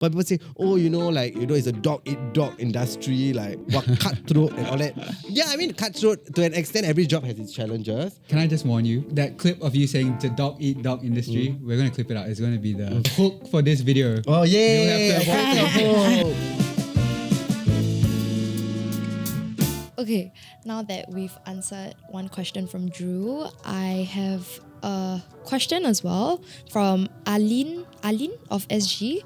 But people say, oh, it's a dog eat dog industry, like what cutthroat and all that. Yeah, I mean cutthroat to an extent. Every job has its challenges. Can I just warn you? That clip of you saying the dog eat dog industry, we're going to clip it out. It's going to be the hook for this video. Oh yeah. You have to avoid Okay, now that we've answered one question from Drew, I have a question as well from Aline of SG.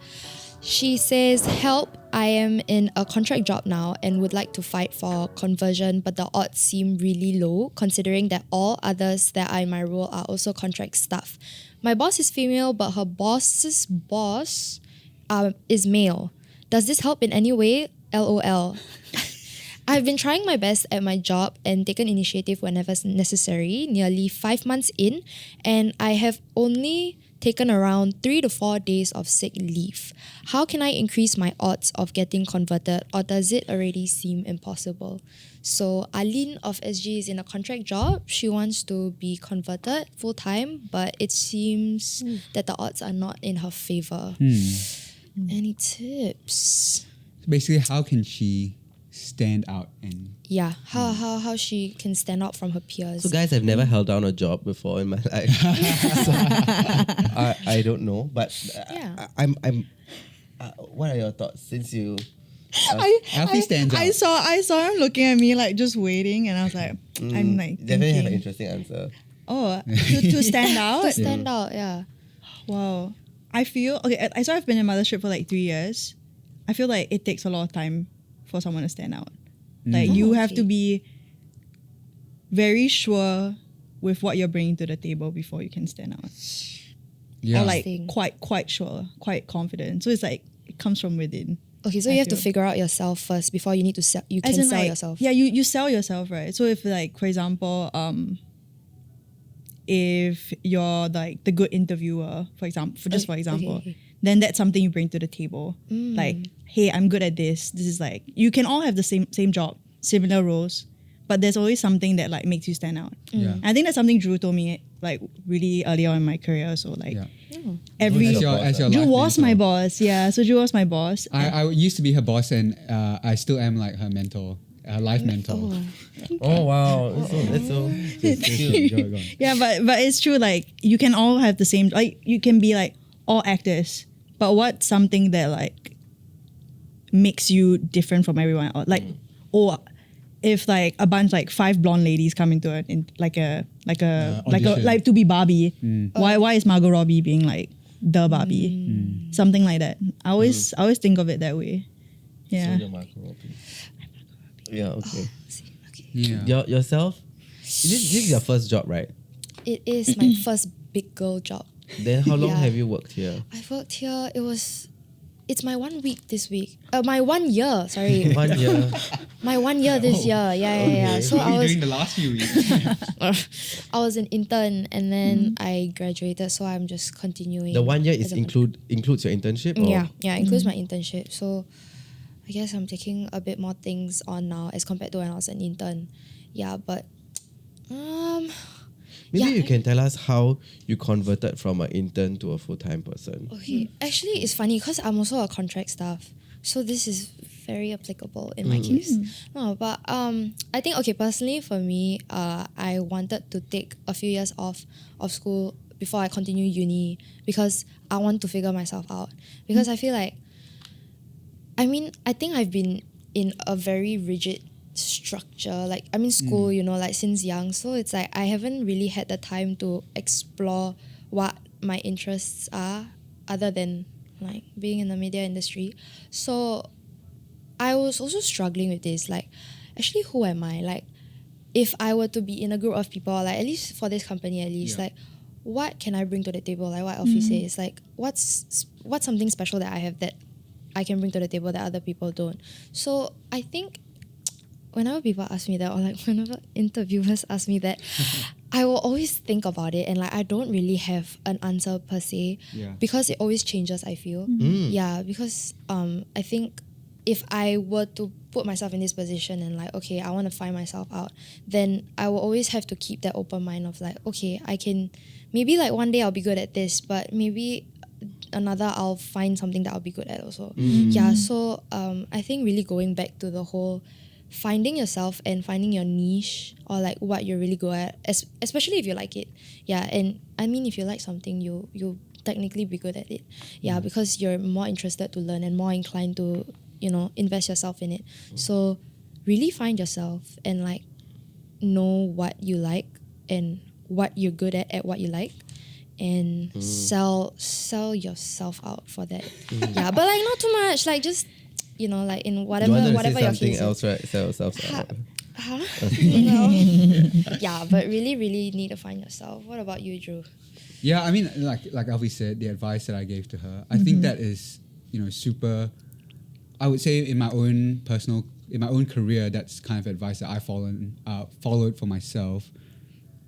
She says, help, I am in a contract job now and would like to fight for conversion, but the odds seem really low considering that all others that are in my role are also contract staff. My boss is female, but her boss's boss is male. Does this help in any way? LOL. I've been trying my best at my job and taken initiative whenever necessary, nearly 5 months in, and I have only taken around 3 to 4 days of sick leave. How can I increase my odds of getting converted, or does it already seem impossible? So Aline of SG is in a contract job. She wants to be converted full-time, but it seems that the odds are not in her favor. Any tips? Basically, how can she stand out and how she can stand out from her peers? So guys, I've never held down a job before in my life. So, I don't know, but I'm what are your thoughts since you Alfie stands out. I saw him looking at me like just waiting, and I was like, I'm like definitely have an thinking, interesting answer. oh, to stand out. To stand out, yeah. Wow. I feel okay. I saw I've been in Mothership for like 3 years. I feel like it takes a lot of time for someone to stand out. Like you have to be very sure with what you're bringing to the table before you can stand out. Yeah. Or like quite sure, quite confident. So it's like it comes from within. Okay, so I you have to feel. figure out yourself first before you need to sell. You As can in, sell like, yourself. Yeah, you sell yourself, right? So if like, for example, if you're like the good interviewer, for example, Okay. then that's something you bring to the table. Like, hey, I'm good at this. This is like, you can all have the same job, similar roles, but there's always something that like makes you stand out. Yeah. And I think that's something Drew told me like really early on in my career. So like every As your Drew life was mentor. my boss. Yeah, so Drew was my boss. I used to be her boss, and I still am like her mentor, her life mentor. Oh wow, that's so cute. Go on. Yeah, but it's true. Like you can all have the same. Like you can be like all actors, but what's something that like makes you different from everyone else? Like, or if like a bunch like 5 blonde ladies come into it in like audition. to be Barbie. Why is Margot Robbie being like the Barbie? Something like that. I always think of it that way. Yeah. Yeah. Okay. Okay. Yeah. Yourself. This is your first job, right? It is my first big girl job. Then how long Yeah. have you worked here? I've worked here. It's my 1 week this week. My 1 year. Sorry. 1 year. My 1 year this year. Yeah. So What were I you was doing the last few weeks? I was an intern, and then I graduated. So I'm just continuing. The 1 year is as a- includes your internship. Or? Yeah, includes my internship. So I guess I'm taking a bit more things on now as compared to when I was an intern. Yeah, but Maybe Yeah, you can tell us how you converted from an intern to a full-time person. okay. Actually, it's funny because I'm also a contract staff. So this is very applicable in my case. No, but I think, okay, personally for me, I wanted to take a few years off of school before I continue uni because I want to figure myself out. Because I feel like, I think I've been in a very rigid structure. Like, school, like since young. So it's like I haven't really had the time to explore what my interests are other than like being in the media industry. So I was also struggling with this. Like, actually, who am I? Like, if I were to be in a group of people, like at least for this company, like, what can I bring to the table? Like what Alfie says, like what's something special that I have that I can bring to the table that other people don't. So I think whenever people ask me that, or like whenever interviewers ask me that, I will always think about it, and like I don't really have an answer per se, because it always changes, I feel. Yeah, because I think if I were to put myself in this position and like, okay, I want to find myself out, then I will always have to keep that open mind of like, okay, I can, maybe like one day I'll be good at this, but maybe another I'll find something that I'll be good at also. Yeah, so I think really going back to the whole finding yourself and finding your niche or like what you're really good at, especially if you like it. Yeah, and I mean if you like something, you'll technically be good at it. Yeah, because you're more interested to learn and more inclined to, you know, invest yourself in it. So really find yourself and like know what you like and what you're good at what you like, and sell yourself out for that. Yeah, but like not too much, like just, you know, like in whatever You wanted to whatever say your something case else, is. right? Sell yourself out. No. Yeah, but really need to find yourself. What about you, Drew? Yeah, I mean, like Alfie said, the advice that I gave to her, I think that is, you know, super. I would say in my own career, that's kind of advice that I followed for myself.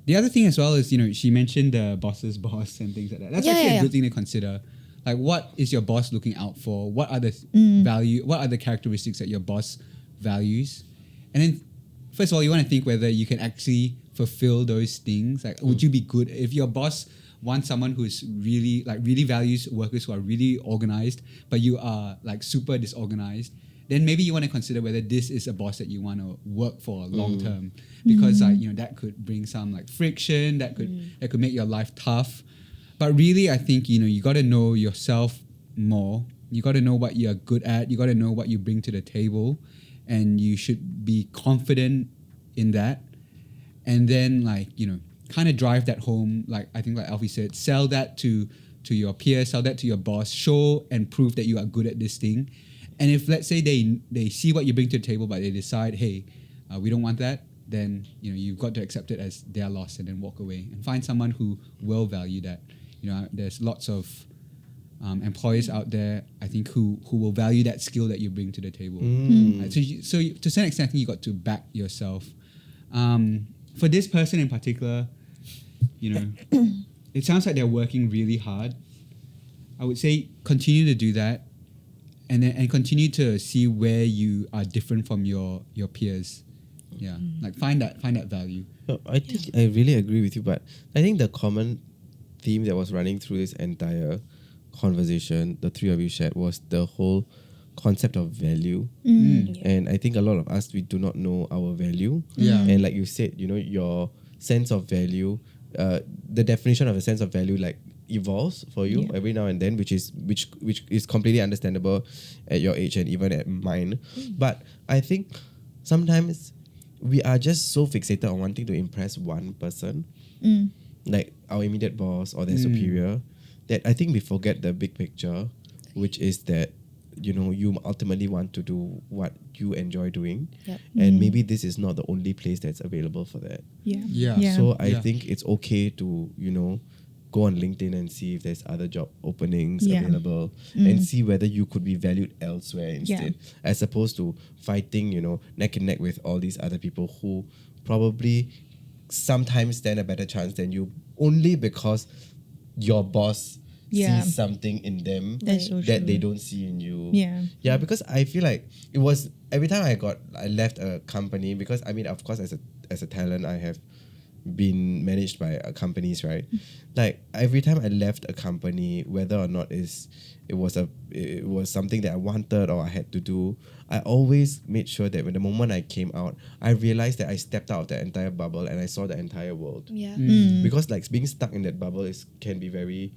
The other thing as well is, you know, she mentioned the boss's boss and things like that. That's actually a good thing to consider. Like, what is your boss looking out for? What are the what are the characteristics that your boss values? And then, first of all, you want to think whether you can actually fulfill those things. Like, would you be good if your boss wants someone who's really values workers who are really organized, but you are like super disorganized? Then maybe you want to consider whether this is a boss that you want to work for long term, because like, you know, that could bring some like friction, that could make your life tough. But really, I think, you know, you got to know yourself more. You got to know what you're good at. You got to know what you bring to the table, and you should be confident in that. And then, like, you know, kind of drive that home. Like I think, like Alfie said, sell that to your peers, sell that to your boss, show and prove that you are good at this thing. And if, let's say, they see what you bring to the table, but they decide, hey, we don't want that, then, you know, you've got to accept it as their loss and then walk away and find someone who will value that. You know, there's lots of employers out there, I think, who will value that skill that you bring to the table. So to some extent, I think you got to back yourself. For this person in particular, you know, it sounds like they're working really hard. I would say continue to do that. And continue to see where you are different from your peers. Yeah, like find that value. No, I think I really agree with you, but I think the common theme that was running through this entire conversation, the three of you shared, was the whole concept of value. And I think a lot of us, we do not know our value. And like you said, you know, your sense of value, the definition of a sense of value, like, evolves for you every now and then, which is completely understandable at your age and even at mine. But I think sometimes we are just so fixated on wanting to impress one person, like our immediate boss or their superior, that I think we forget the big picture, which is that, you know, you ultimately want to do what you enjoy doing, and maybe this is not the only place that's available for that. So I think it's okay to, you know, go on LinkedIn and see if there's other job openings available, and see whether you could be valued elsewhere instead, as opposed to fighting, you know, neck and neck with all these other people who probably sometimes stand a better chance than you, only because your boss sees something in them that they don't see in you. Because I feel like it was every time I left a company, because I mean, of course, as a talent, I have been managed by companies, right? Like every time I left a company, whether or not it was something that I wanted or I had to do, I always made sure that when the moment I came out, I realized that I stepped out of the entire bubble and I saw the entire world. Because like being stuck in that bubble can be very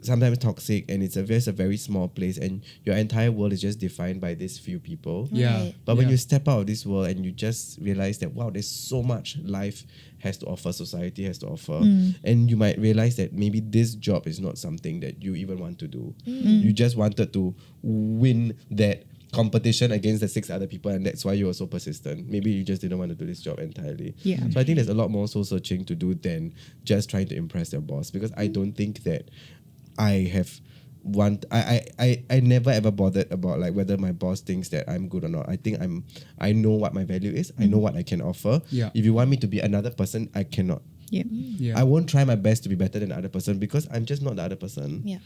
sometimes toxic, and it's a very small place, and your entire world is just defined by these few people. But when you step out of this world and you just realize that, wow, there's so much life has to offer, society has to offer, and you might realize that maybe this job is not something that you even want to do. You just wanted to win that competition against the 6 other people, and that's why you were so persistent. Maybe you just didn't want to do this job entirely. So I think there's a lot more soul searching to do than just trying to impress your boss, because I don't think that I never ever bothered about like whether my boss thinks that I'm good or not. I think I know what my value is. I know what I can offer. If you want me to be another person, I cannot. I won't try my best to be better than the other person, because I'm just not the other person.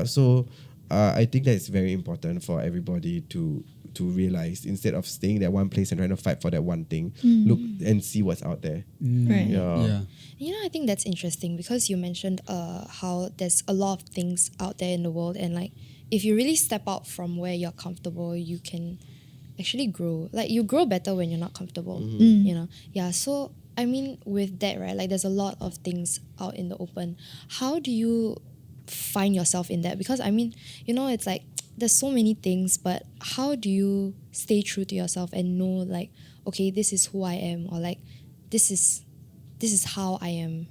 So I think that it's very important for everybody to to realize instead of staying at one place and trying to fight for that one thing. Look and see what's out there. Right. Yeah. You know, I think that's interesting because you mentioned how there's a lot of things out there in the world, and like if you really step out from where you're comfortable, you can actually grow. Like you grow better when you're not comfortable. You know, yeah. So I mean, with that, right? Like there's a lot of things out in the open. How do you find yourself in that? Because I mean, you know, it's like there's so many things, but how do you stay true to yourself and know like, okay, this is who I am, or like this is how I am?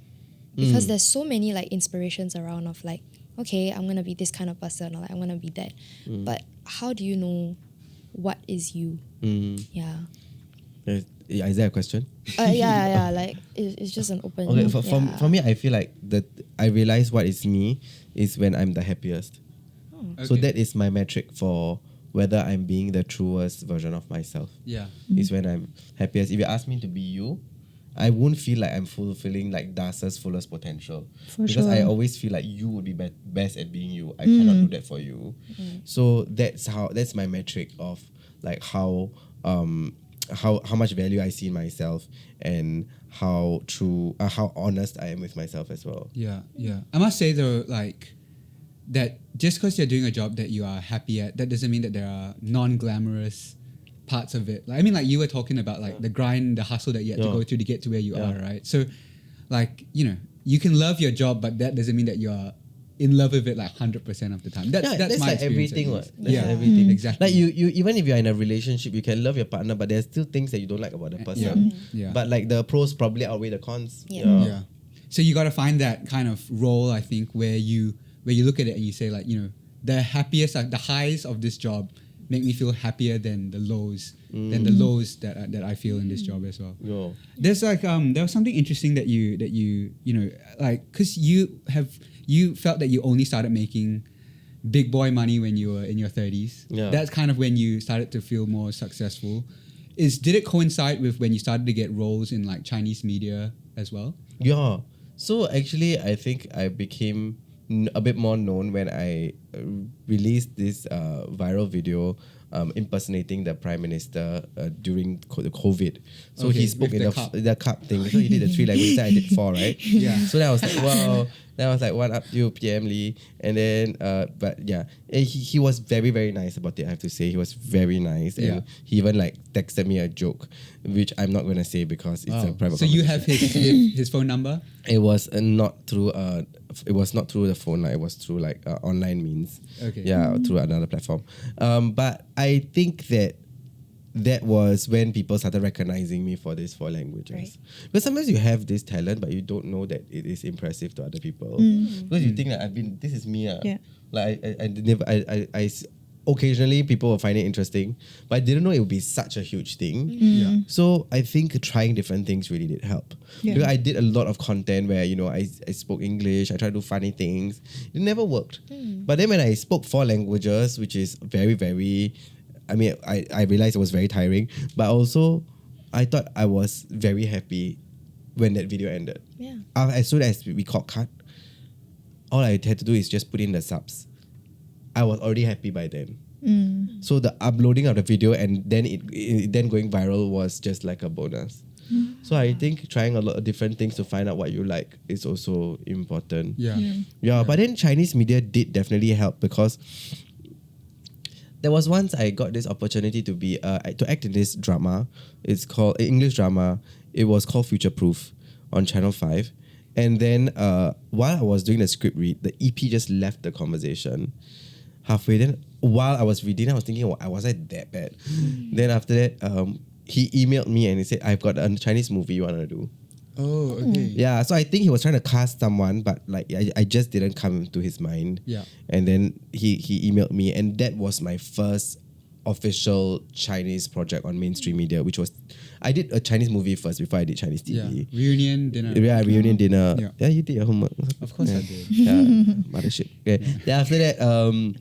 Because there's so many like inspirations around of like, okay, I'm gonna be this kind of person, or like I'm gonna be that. But how do you know what is you? Yeah. Is there a question? Yeah. Like it's just an open. Okay, for me, I feel like that I realize what is me is when I'm the happiest. So that is my metric for whether I'm being the truest version of myself. Yeah. Is when I'm happiest. If you ask me to be you, I won't feel like I'm fulfilling like Das's fullest potential. Because I always feel like you would be best at being you. I cannot do that for you. So that's my metric of like how much value I see in myself and how honest I am with myself as well. Yeah. I must say though, like that just because you're doing a job that you are happy at, that doesn't mean that there are non-glamorous parts of it. Like, I mean, like you were talking about like the grind, the hustle that you had to go through to get to where you are, right? So like, you know, you can love your job, but that doesn't mean that you're in love with it like 100% of the time. That's my like everything. Everything. Exactly. Like you even if you're in a relationship, you can love your partner, but there's still things that you don't like about the person. Yeah. But like the pros probably outweigh the cons. Yeah. So you got to find that kind of role, I think, where you look at it and you say like, you know, the happiest, the highs of this job make me feel happier than the lows, that I feel in this job as well. Yeah. There's like there was something interesting that you know, like because you felt that you only started making big boy money when you were in your 30s. Yeah. That's kind of when you started to feel more successful. Did it coincide with when you started to get roles in like Chinese media as well? Yeah. So actually, I think I became a bit more known when I released this viral video impersonating the Prime Minister during the COVID. So he spoke in the cup thing. So he did the 3 languages, I did 4, right? Yeah. So then I was like, wow. Then I was like, one up to you, PM Lee. And then, but yeah, he was very, very nice about it, I have to say. He was very nice. And he even like texted me a joke, which I'm not going to say because it's a private So you have his phone number? It was not through the phone. It was through like online means. Okay. Yeah, through another platform. But I think that was when people started recognizing me for these 4 languages. Right. Because sometimes you have this talent, but you don't know that it is impressive to other people. Because you think that this is me. Like I occasionally people will find it interesting, but I didn't know it would be such a huge thing. Yeah. So I think trying different things really did help. Yeah. Because I did a lot of content where, you know, I spoke English, I tried to do funny things. It never worked. But then when I spoke 4 languages, which is very, very, I mean, I realized it was very tiring, but also I thought I was very happy when that video ended. Yeah. As soon as we got cut, all I had to do is just put in the subs. I was already happy by then. So the uploading of the video and then it then going viral was just like a bonus. So I think trying a lot of different things to find out what you like is also important. Yeah. But then Chinese media did definitely help because there was once I got this opportunity to be to act in this drama. It's called English drama. It was called Future Proof on Channel 5. And then while I was doing the script read, the EP just left the conversation halfway. Then while I was reading, I was thinking, was I that bad? Then after that, he emailed me and he said, I've got a Chinese movie you want to do. Oh, okay. Yeah, so I think he was trying to cast someone, but like I just didn't come to his mind. Yeah. And then he emailed me, and that was my first official Chinese project on mainstream media, which was I did a Chinese movie first before I did Chinese TV. Yeah. Reunion dinner. Yeah, reunion dinner. Yeah. Yeah, you did your homework. Of course I did. Yeah, Mothership. Okay. Then after that,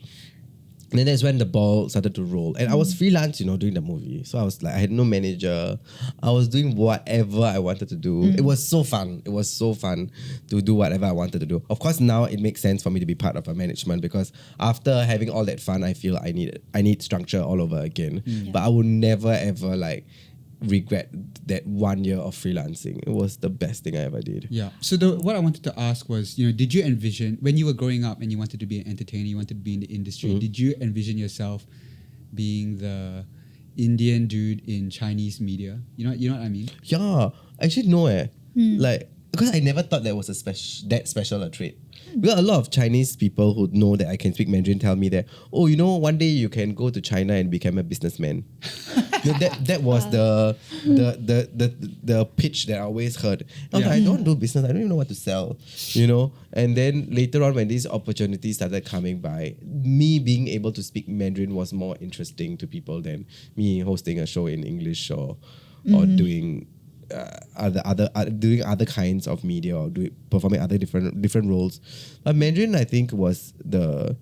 And then that's when the ball started to roll. And I was freelance, doing the movie. So I was like, I had no manager. I was doing whatever I wanted to do. It was so fun. It was so fun to do whatever I wanted to do. Of course, now it makes sense for me to be part of a management because after having all that fun, I feel I need structure all over again. But I would never ever regret that 1 year of freelancing. It was the best thing I ever did. Yeah. So what I wanted to ask was, did you envision when you were growing up and you wanted to be an entertainer, you wanted to be in the industry, did you envision yourself being the Indian dude in Chinese media? You know what I mean? Yeah, actually no. Because I never thought that was that special a trait. Because a lot of Chinese people who know that I can speak Mandarin tell me that, one day you can go to China and become a businessman. that was the pitch that I always heard. I was like, I don't do business. I don't even know what to sell. And then later on, when these opportunities started coming by, me being able to speak Mandarin was more interesting to people than me hosting a show in English or doing doing other kinds of media or performing other different roles. But Mandarin, I think, was the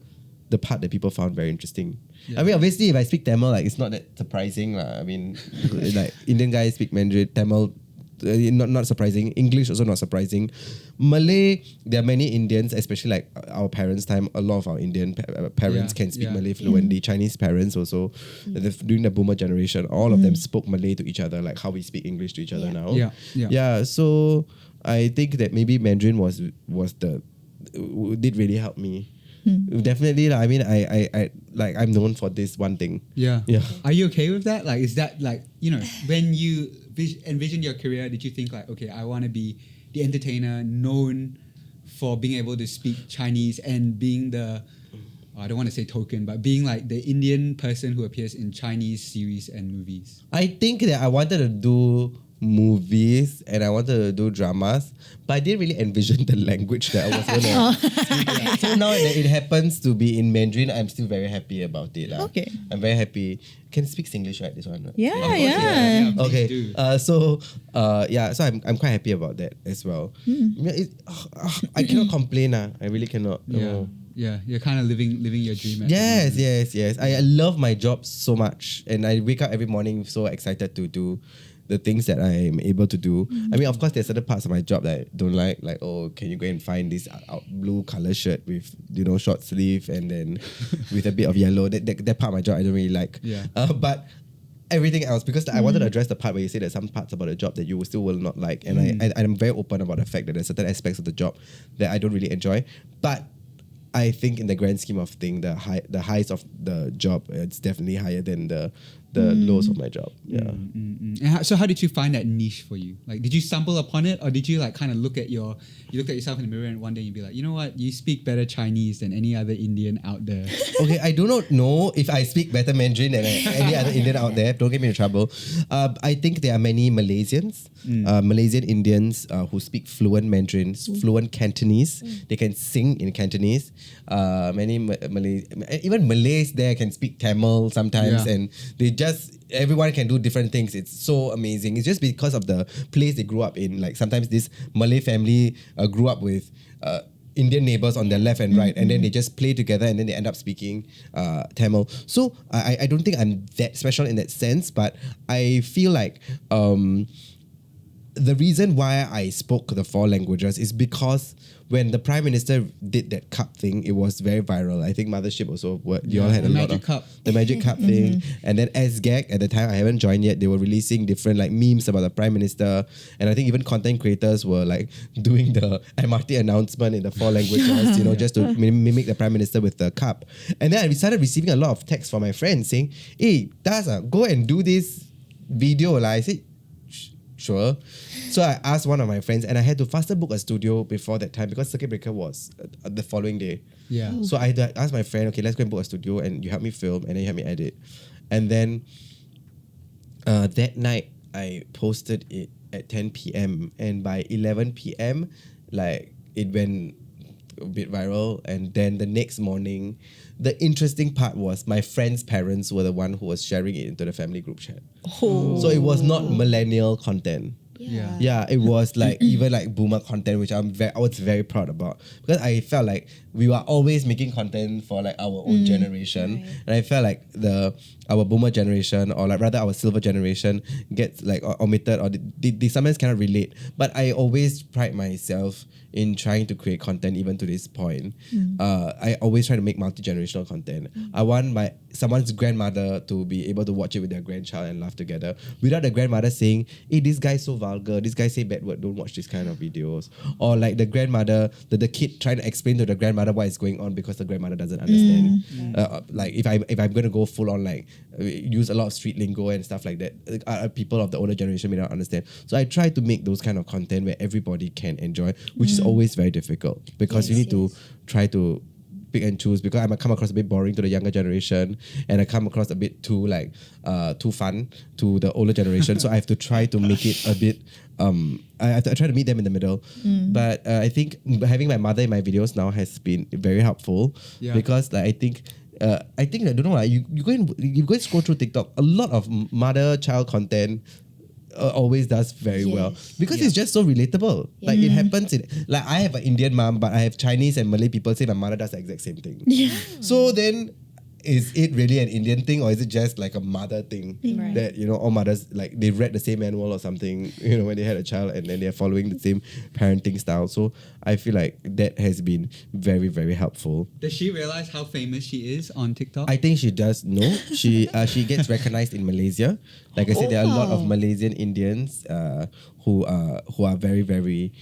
part that people found very interesting. Yeah. I mean, obviously, if I speak Tamil, it's not that surprising. I mean, Indian guys speak Mandarin, Tamil, not surprising. English also not surprising. Malay, there are many Indians, especially our parents' time. A lot of our Indian parents can speak Malay fluently. Chinese parents also, during the boomer generation, all of them spoke Malay to each other, like how we speak English to each other now. Yeah. So I think that maybe Mandarin did really help me. Definitely. I mean, I'm known for this one thing. Yeah. Are you okay with that? Is that when you envision your career, did you think okay, I want to be the entertainer known for being able to speak Chinese and being I don't want to say token, but being the Indian person who appears in Chinese series and movies? I think that I wanted to do movies and I wanted to do dramas, but I didn't really envision the language that I was going to speak. So now that it happens to be in Mandarin, I'm still very happy about it. Okay. I'm very happy. Can speak Singlish, right? This one, right? Yeah. Okay. So I'm quite happy about that as well. I cannot complain. I really cannot. Yeah. Yeah, you're kind of living your dream. Yes. I love my job so much, and I wake up every morning so excited to do the things that I'm able to do. I mean, of course, there's certain parts of my job that I don't like can you go and find this blue color shirt with short sleeve and then with a bit of yellow. That part of my job I don't really like. Yeah. But everything else, because I wanted to address the part where you say that some parts about the job that you still will not like, and I'm very open about the fact that there's certain aspects of the job that I don't really enjoy, but I think in the grand scheme of things, the highs of the job, it's definitely higher than the lows of my job. Yeah. And so how did you find that niche for you? Did you stumble upon it, or did you kind of look at yourself in the mirror and one day you'd be like, you know what, you speak better Chinese than any other Indian out there? Okay, I do not know if I speak better Mandarin than any other Indian out there. Don't get me in trouble. I think there are many Malaysians, Malaysian Indians who speak fluent Mandarin, fluent Cantonese. They can sing in Cantonese. Many even Malays there can speak Tamil sometimes, and everyone can do different things. It's so amazing. It's just because of the place they grew up in. Sometimes this Malay family grew up with Indian neighbors on their left and right, and then they just play together, and then they end up speaking Tamil. So I don't think I'm that special in that sense, but I feel like the reason why I spoke the 4 languages is because when the Prime Minister did that cup thing, it was very viral. I think Mothership also, you all had a lot of the Magic Cup thing. And then SGAG, at the time, I haven't joined yet, they were releasing different memes about the Prime Minister. And I think even content creators were doing the MRT announcement in the 4 languages, just to mimic the Prime Minister with the cup. And then I started receiving a lot of texts from my friends saying, hey, Daza, go and do this video. I said, sure. So I asked one of my friends, and I had to faster book a studio before that time because circuit breaker was the following day. Yeah. So I had to ask my friend, okay, let's go and book a studio, and you help me film, and then you help me edit. And then that night, I posted it at 10 p.m. And by 11 p.m., it went a bit viral. And then the next morning, the interesting part was my friend's parents were the one who was sharing it into the family group chat. So it was not millennial content. Yeah, it was like even like boomer content, which I was very proud about, because I felt like we were always making content for like our own generation, and I felt like our boomer generation, or like rather our silver generation, gets like omitted, or they sometimes cannot relate. But I always pride myself in trying to create content even to this point. I always try to make multi-generational content. I want someone's grandmother to be able to watch it with their grandchild and laugh together without the grandmother saying, hey, this guy's so vulgar, this guy say bad word, don't watch this kind of videos. Or like the grandmother, the kid trying to explain to the grandmother what is going on because the grandmother doesn't understand. Like if I'm going to go full on like use a lot of street lingo and stuff like that, people of the older generation may not understand. So I try to make those kind of content where everybody can enjoy, which is always very difficult, because you need to try to pick and choose, because I might come across a bit boring to the younger generation, and I come across a bit too like too fun to the older generation. So I have to try to make it a bit I try to meet them in the middle. But I think having my mother in my videos now has been very helpful, because like I think I don't know, like, you go and scroll through TikTok, a lot of mother-child content always does very well, because it's just so relatable. Like it happens in, like I have an Indian mom, but I have Chinese and Malay people say my mother does the exact same thing. So then, is it really an Indian thing, or is it just like a mother thing that, you know, all mothers, like they read the same manual or something, you know, when they had a child, and then they're following the same parenting style. So I feel like that has been very, very helpful. Does she realize how famous she is on TikTok? I think she does know. She gets recognized in Malaysia. Like I said, there are a lot of Malaysian Indians who are very, very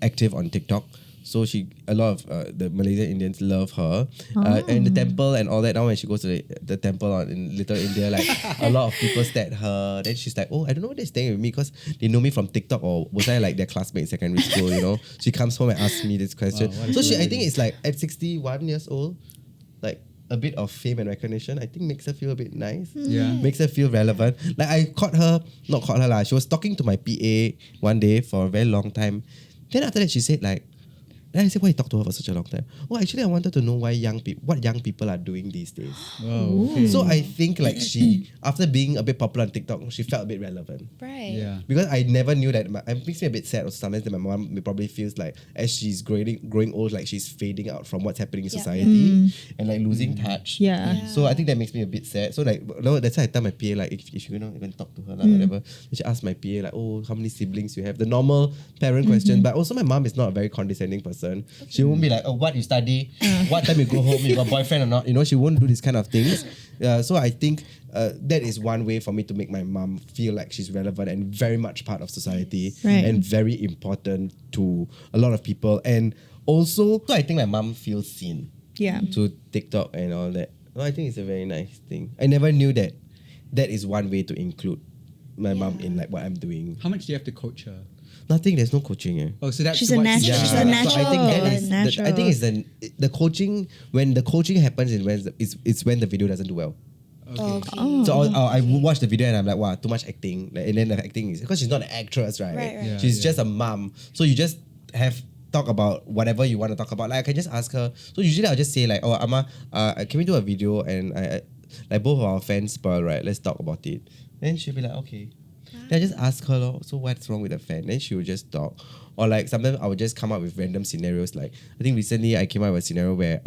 active on TikTok. So a lot of the Malaysian Indians love her. And the temple and all that. Now when she goes to the temple in Little India, like a lot of people stare at her. Then she's like, oh, I don't know why they're staying with me, because they know me from TikTok, or was I like their classmate in secondary school, you know? She comes home and asks me this question. Wow, so I think it's like at 61 years old, like a bit of fame and recognition, I think makes her feel a bit nice. Makes her feel relevant. Like I not caught her lah. She was talking to my PA one day for a very long time. Then after that she said like, then I said, why you talk to her for such a long time? Oh, actually, I wanted to know what young people are doing these days. Oh, okay. So I think like she, after being a bit popular on TikTok, she felt a bit relevant. Right. Yeah. Because I never knew that. It makes me a bit sad also sometimes that my mom probably feels like as she's growing old, like she's fading out from what's happening in society and like losing touch. So I think that makes me a bit sad. So like, no, that's why I tell my PA like, if you even talk to her, like, whatever, she asked my PA like, oh, how many siblings you have? The normal parent question. But also my mom is not a very condescending person. She won't be like, oh, what you study, what time you go home, you got a boyfriend or not, you know, she won't do these kind of things. So I think that is one way for me to make my mom feel like she's relevant and very much part of society and very important to a lot of people. And also, I think my mom feels seen to TikTok and all that. Well, I think it's a very nice thing. I never knew that is one way to include my mom in like what I'm doing. How much do you have to coach her? Nothing. There's no coaching. Oh, so that's she's a natural. She's a natural. So I think that is. I think it's the coaching. When the coaching happens, it's when the video doesn't do well. Okay. So I watch the video and I'm like, wow, too much acting. Like, and then the acting is because she's not an actress, right? Right. She's just a mom. So you just have talk about whatever you want to talk about. Like I can just ask her. So usually I'll just say like, oh, Amma, can we do a video and I like both of our fans spoil, right? Let's talk about it. Then she'll be like, okay. Then I just ask her, so what's wrong with the fan? Then she will just talk. Or like sometimes I would just come up with random scenarios. Like I think recently I came up with a scenario where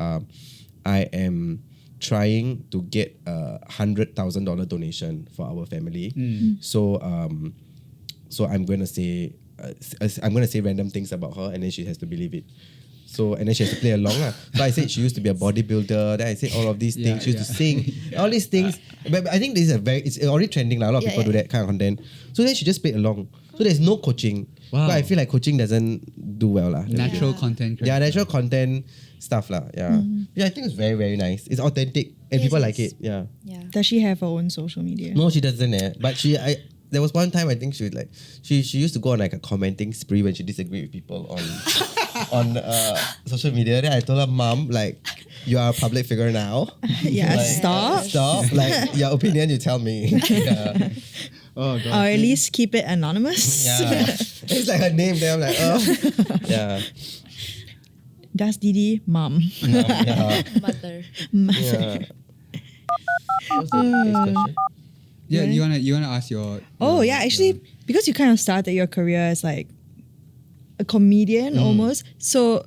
I am trying to get a $100,000 donation for our family. So I'm gonna say random things about her, and then she has to believe it. So and then she has to play along. So I said she used to be a bodybuilder. Then I said all of these things. She used to sing. All these things. But I think this is it's already trending now. A lot of people do that kind of content. So then she just played along. So there's no coaching. Wow. But I feel like coaching doesn't do well. Natural content. Yeah, natural content stuff. Yeah, I think it's very, very nice. It's authentic and people like it. Yeah. Does she have her own social media? No, she doesn't. But there was one time I think she would like she used to go on like a commenting spree when she disagreed with people on social media. Then I told her, Mom, like you are a public figure now. Like, stop. Like your opinion, you tell me. Oh God. Or at least keep it anonymous. It's like her name there. I'm like, oh. Yeah. That's Didi, Mom. Mother. Yeah. What's the next question? Yeah, you wanna ask your Actually, because you kind of started your career as like a comedian almost. So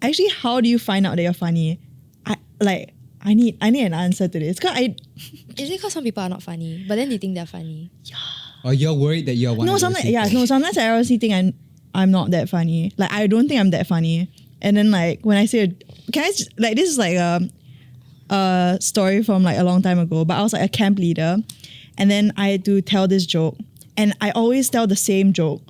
actually, how do you find out that you're funny? I need an answer to this. Is it because some people are not funny, but then they think they're funny? Or you're worried that you're one of those people? Sometimes I honestly think I'm not that funny. Like, I don't think I'm that funny. And then like when I say, this is like a story from like a long time ago, but I was like a camp leader, and then I had to tell this joke, and I always tell the same joke,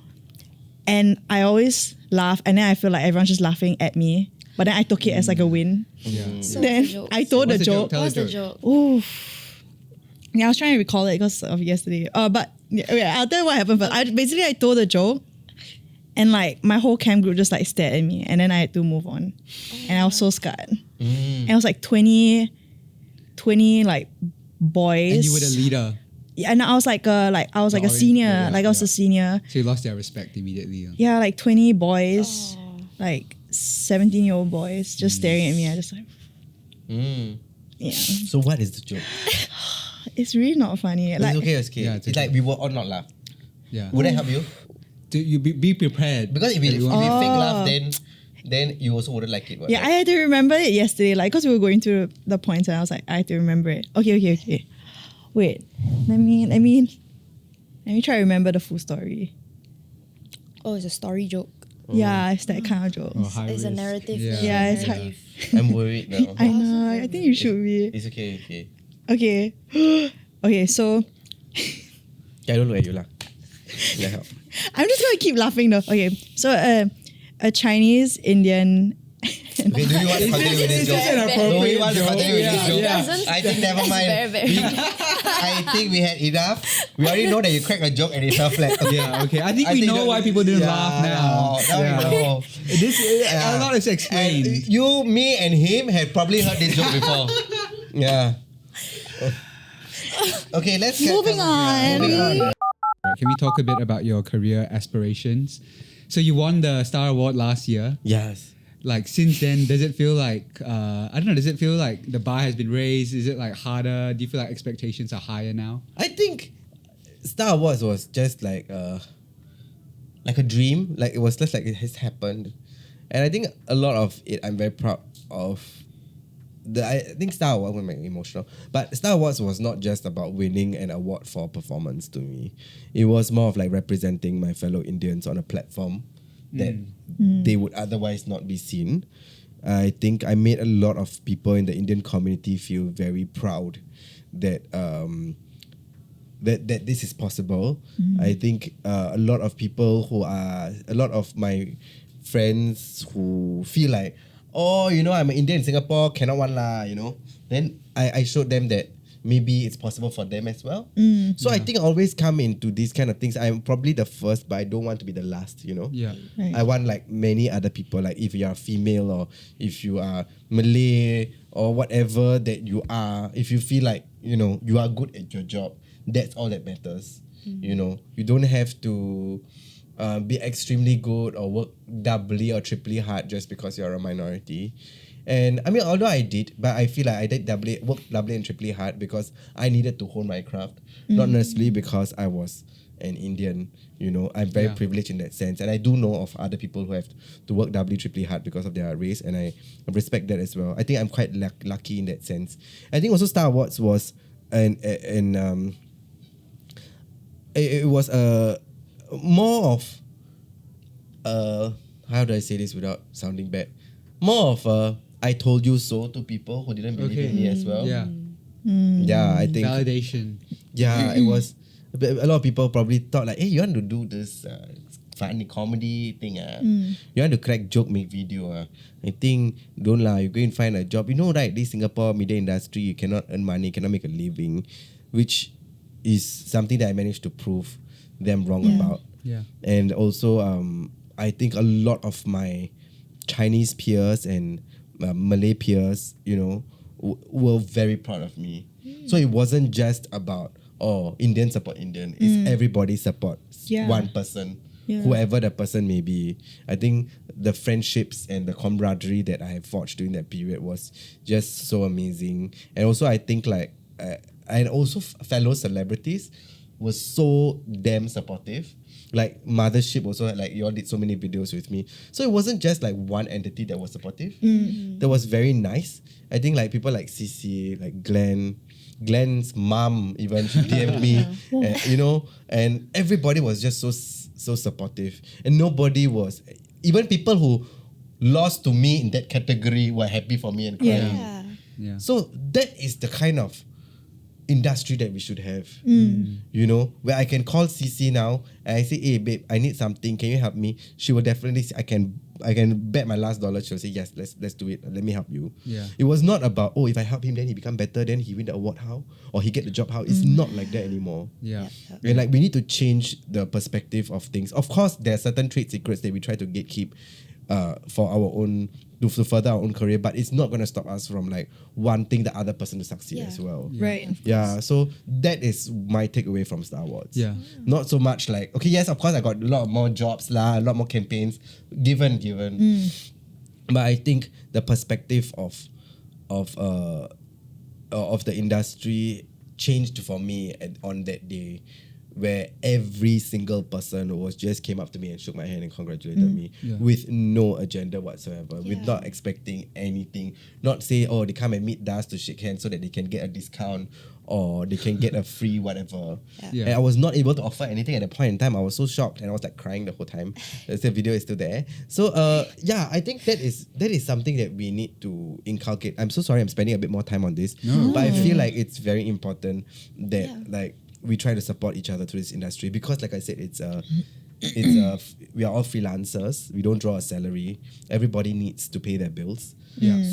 and I always laugh, and then I feel like everyone's just laughing at me, but then I took it as like a win. Yeah. So Then what's the joke? I told the joke. Tell What's a the joke? Ooh. Yeah, I was trying to recall it because of yesterday. But yeah, I'll tell you what happened first. I told the joke, and like my whole camp group just like stared at me, and then I had to move on, and I was so scarred. And I was like 20 like boys. And you were the leader. Yeah, and I was like a senior. Yeah, I was a senior. So you lost their respect immediately. Yeah, like 20 boys, like 17-year-old boys just staring at me. I just like, yeah. So what is the joke? It's really not funny. Like, It's okay, it's okay. Yeah, it's it's like we will all not laugh. Yeah. Would that help you? You be prepared. Because if we fake Everyone- laugh, then you also wouldn't like it. What, yeah, I had to remember it yesterday, like, because we were going through the points, and I was like, I had to remember it. Okay. Wait, let me try to remember the full story. Oh, it's a story joke. Yeah, it's that kind of joke. high It's a risk. narrative. Yeah. Yeah, it's narrative. I'm worried now. I know. I think you should be. It's okay. Okay. Okay, so Yeah, I don't look at you lah. Let help. I'm just gonna keep laughing though. Okay, so a Chinese Indian. Okay, do you want to continue with this Is this joke? an appropriate Do you want to joke? continue with this Yeah, joke? yeah. I think never mind. Very, very I think we had enough. We already know that you cracked a joke and it fell flat. Yeah, okay. I think we think know that- why people didn't Yeah, laugh now. Now we know. This Yeah. a lot is And explained. you, me, and him had probably heard this joke before. Yeah. Okay, let's get Moving on. Moving on. Can we talk a bit about your career aspirations? So you won the Star Award last year. Yes. Like since then, does it feel like I don't know? Does it feel like the bar has been raised? Is it like harder? Do you feel like expectations are higher now? I think Star Wars was just like a dream. Like it was just like it has happened, and I think a lot of it I'm very proud of. I think Star Wars will make me emotional, but Star Wars was not just about winning an award for performance to me. It was more of like representing my fellow Indians on a platform that they would otherwise not be seen. I think I made a lot of people in the Indian community feel very proud that that this is possible. I think a lot of my friends who feel like, oh, I'm an Indian in Singapore, cannot one lah, Then I showed them that maybe it's possible for them as well. So I think I always come into these kind of things. I'm probably the first, but I don't want to be the last, Yeah. Right. I want like many other people, like if you are female or if you are Malay or whatever that you are, if you feel like, you are good at your job, that's all that matters. You don't have to be extremely good or work doubly or triply hard just because you're a minority. And I mean, although I did, but I feel like I did work doubly and triply hard because I needed to hone my craft, not necessarily because I was an Indian. I'm very privileged in that sense, and I do know of other people who have to work doubly, triply hard because of their race, and I respect that as well. I think I'm quite lucky in that sense. I think also Star Wars was it was more of how do I say this without sounding bad? More of I told you so to people who didn't believe in me as well. Yeah. Yeah, I think. Validation. Yeah, it was. A lot of people probably thought like, hey, you want to do this funny comedy thing? You want to crack joke, make video? I think, don't lie, you go and find a job. Right, this Singapore media industry, you cannot earn money, cannot make a living, which is something that I managed to prove them wrong about. Yeah. And also, I think a lot of my Chinese peers and Malay peers, were very proud of me. So it wasn't just about, Indian support Indian. It's everybody supports one person, whoever the person may be. I think the friendships and the camaraderie that I have forged during that period was just so amazing. And also, I think and also fellow celebrities were so damn supportive. like Mothership also, like you all did so many videos with me. So it wasn't just like one entity that was supportive. That was very nice. I think like people like Cici, like Glenn's mom even, she DM'd me, you know, and everybody was just so supportive. And nobody was, even people who lost to me in that category were happy for me and crying. Yeah. So that is the kind of industry that we should have. You know, where I can call CC now and I say, hey babe, I need something, can you help me? She will definitely say, I can bet my last dollar she'll say, yes, let's do it, let me help you. It was not about, oh, if I help him then he become better, then he win the award how, or he get the job how. It's not like that anymore. And like we need to change the perspective of things. Of course there are certain trade secrets that we try to gatekeep for our own, to further our own career, but it's not going to stop us from like wanting the other person to succeed as well. Right. Yeah, so that is my takeaway from Star Wars. Not so much like, okay, yes, of course I got a lot more jobs lah, a lot more campaigns given. But I think the perspective of the industry changed for me on that day, where every single person was just came up to me and shook my hand and congratulated me with no agenda whatsoever, with not expecting anything. Not say, oh, they come and meet us to shake hands so that they can get a discount or they can get a free whatever. And I was not able to offer anything at that point in time. I was so shocked and I was like crying the whole time. The video is still there. So I think that is something that we need to inculcate. I'm so sorry I'm spending a bit more time on this, but I feel like it's very important that like we try to support each other through this industry, because like I said, we are all freelancers. We don't draw a salary. Everybody needs to pay their bills.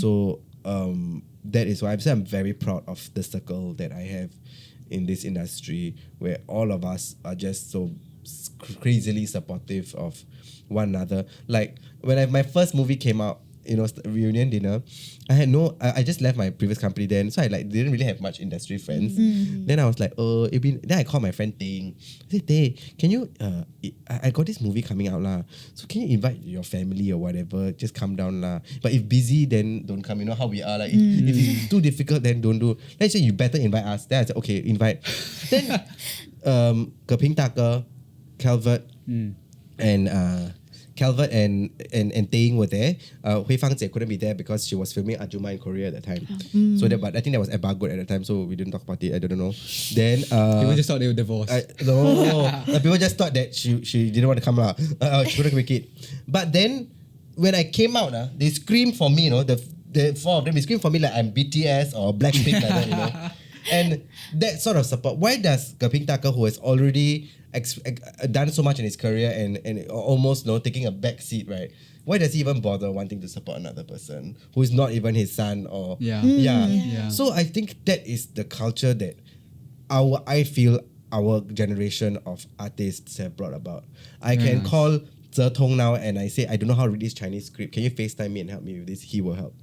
So that is why I'm very proud of the circle that I have in this industry, where all of us are just so crazily supportive of one another. Like when my first movie came out, you know, reunion dinner, I just left my previous company then, so I like didn't really have much industry friends. Then I was like, then I called my friend Ting. I said, Ting, can you I got this movie coming out lah, so can you invite your family or whatever, just come down lah, but if busy then don't come, you know how we are, like if it's too difficult then don't do. Let's say you better invite us. Then I said, okay, invite. Then Geping Taka, Calvert and Ting were there. Hui Fang Jie couldn't be there because she was filming Ajuma in Korea at that time. So but I think that was embargoed at the time, so we didn't talk about it. I don't know. Then people just thought they were divorced. No, people just thought that she didn't want to come out. She couldn't make it. But then when I came out, they screamed for me. You know, the four of them, they screamed for me like I'm BTS or Blackpink like that. You know, and that sort of support. Why does Geping Taka, who has already done so much in his career and almost taking a back seat, right? Why does he even bother wanting to support another person who is not even his son or So I think that is the culture that I feel our generation of artists have brought about. I can call Zhe Tong now and I say, I don't know how to read this Chinese script. Can you FaceTime me and help me with this? He will help.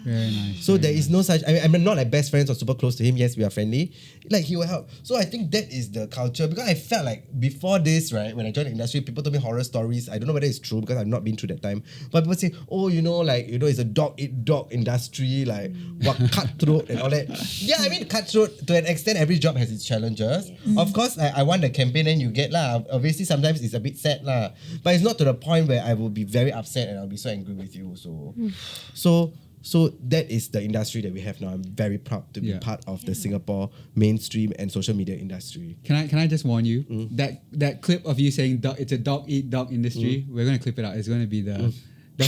Very nice. So there is no such. I'm not like best friends or super close to him. Yes, we are friendly. Like he will help. So I think that is the culture, because I felt like before this, right, when I joined the industry, people told me horror stories. I don't know whether it's true because I've not been through that time. But people say, oh, it's a dog eat dog industry, like what cutthroat and all that. Yeah, I mean cutthroat to an extent. Every job has its challenges. Of course, I want the campaign and you get lah. Obviously, sometimes it's a bit sad lah. But it's not to the point where I will be very upset and I'll be so angry with you. So that is the industry that we have now. I'm very proud to be part of the Singapore mainstream and social media industry. Can I just warn you, that clip of you saying it's a dog eat dog industry, we're going to clip it out. It's going to be the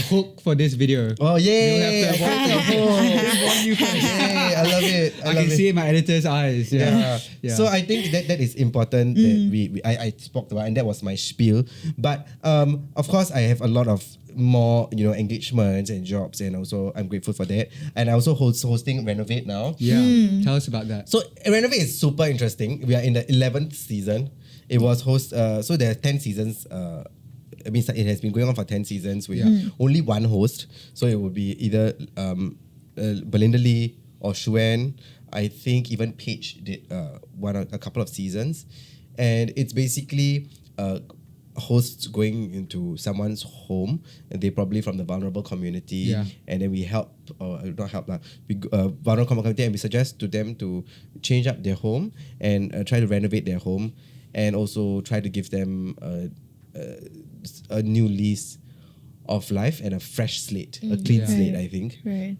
hook for this video. Oh yeah! You'll have to warn you first. I love it. I can see it in my editor's eyes. Yeah. So I think that is important that I spoke about, and that was my spiel. But of course, I have a lot of more engagements and jobs, and also I'm grateful for that. And I also hosting RenovAID now. Tell us about that. So RenovAID is super interesting. We are in the 11th season. It was so there are 10 seasons. It has been going on for 10 seasons. We are only one host, so it would be either Belinda Lee or Xuan. I think even Paige did a couple of seasons, and it's basically hosts going into someone's home, and they're probably from the vulnerable community, and then we help, or not help, vulnerable community, and we suggest to them to change up their home and try to renovate their home, and also try to give them a new lease of life and a fresh slate, a clean slate. I think. Right.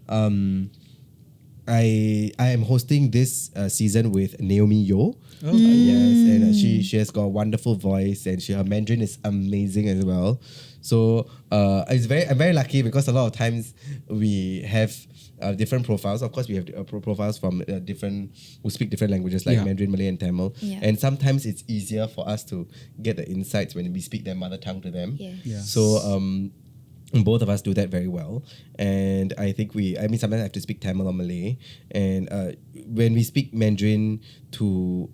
I am hosting this season with Naomi Yo. Oh. Yes, and she has got a wonderful voice, and her Mandarin is amazing as well. So I'm very lucky because a lot of times we have different profiles. Of course, we have profiles from different who speak different languages like Mandarin, Malay, and Tamil. Yeah. And sometimes it's easier for us to get the insights when we speak their mother tongue to them. Yes. Yeah. So both of us do that very well, and I think sometimes I have to speak Tamil or Malay, and when we speak Mandarin to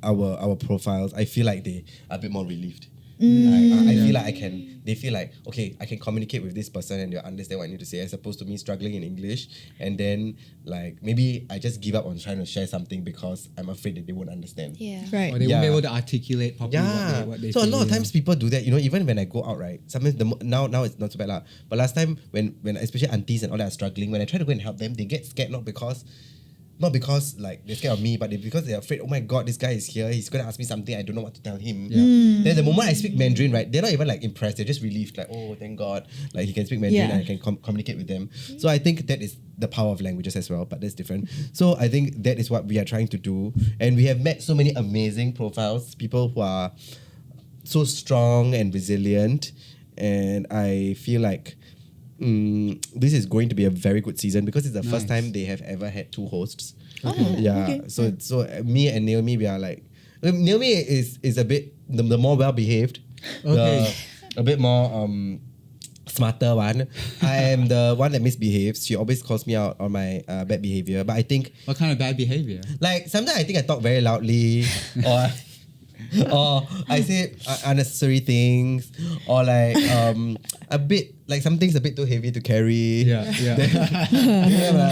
our profiles, I feel like they are a bit more relieved. I feel like they feel like, okay, I can communicate with this person and they'll understand what I need to say, as opposed to me struggling in English, and then like maybe I just give up on trying to share something because I'm afraid that they won't understand. Yeah. Right. Or they won't be able to articulate properly Yeah. what they So a feel, lot of times people do that. Even when I go out, right? Sometimes now it's not so bad lah. But last time when especially aunties and all that are struggling, when I try to go and help them, they get scared not because like they're scared of me, but because they're afraid, oh my god, this guy is here, he's gonna ask me something, I don't know what to tell him. Then the moment I speak Mandarin, right, they're not even like impressed, they're just relieved, like, oh thank god, like he can speak Mandarin and I can communicate with them. So I think that is the power of languages as well, but that's different. So I think that is what we are trying to do, and we have met so many amazing profiles, people who are so strong and resilient, and I feel like this is going to be a very good season because it's the first time they have ever had two hosts. Okay. So me and Naomi, we are like, Naomi is a bit the more well behaved, a bit more smarter one. I am the one that misbehaves. She always calls me out on my bad behavior, but I think What kind of bad behavior? like sometimes I think I talk very loudly or I say unnecessary things, or like a bit like something's a bit too heavy to carry. Yeah. A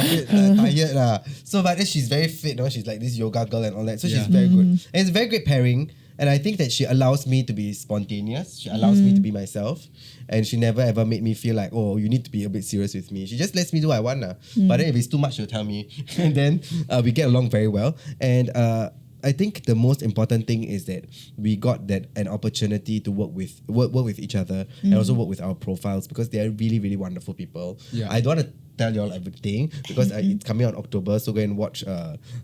bit tired lah. So but then she's very fit, she's like this yoga girl and all that. So she's very good. And it's a very great pairing. And I think that she allows me to be spontaneous. She allows me to be myself. And she never ever made me feel like, oh, you need to be a bit serious with me. She just lets me do what I want. But then if it's too much, she'll tell me. And then we get along very well. And I think the most important thing is that we got an opportunity to work with each other and also work with our profiles, because they are really, really wonderful people. Yeah. I don't want to tell you all everything because it's coming on October, so go and watch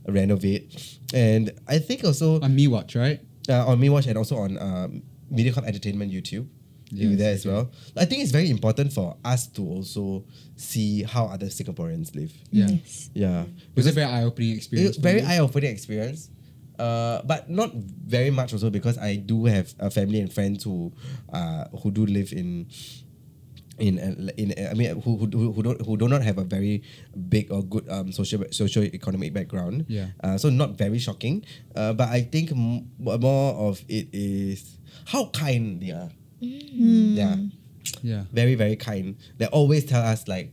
RenovAID. And I think also On Me Watch, right? on MeWatch and also on Mediacorp Entertainment YouTube. You're there as well. I think it's very important for us to also see how other Singaporeans live. Yeah. Yeah. It was a very eye-opening experience. It's very eye-opening experience. But not very much also because I do have a family and friends who do live in I mean who do not have a very big or good socio-economic background. Yeah. So not very shocking. But I think more of it is how kind they are. Yeah. Yeah. Very, very kind. They always tell us like,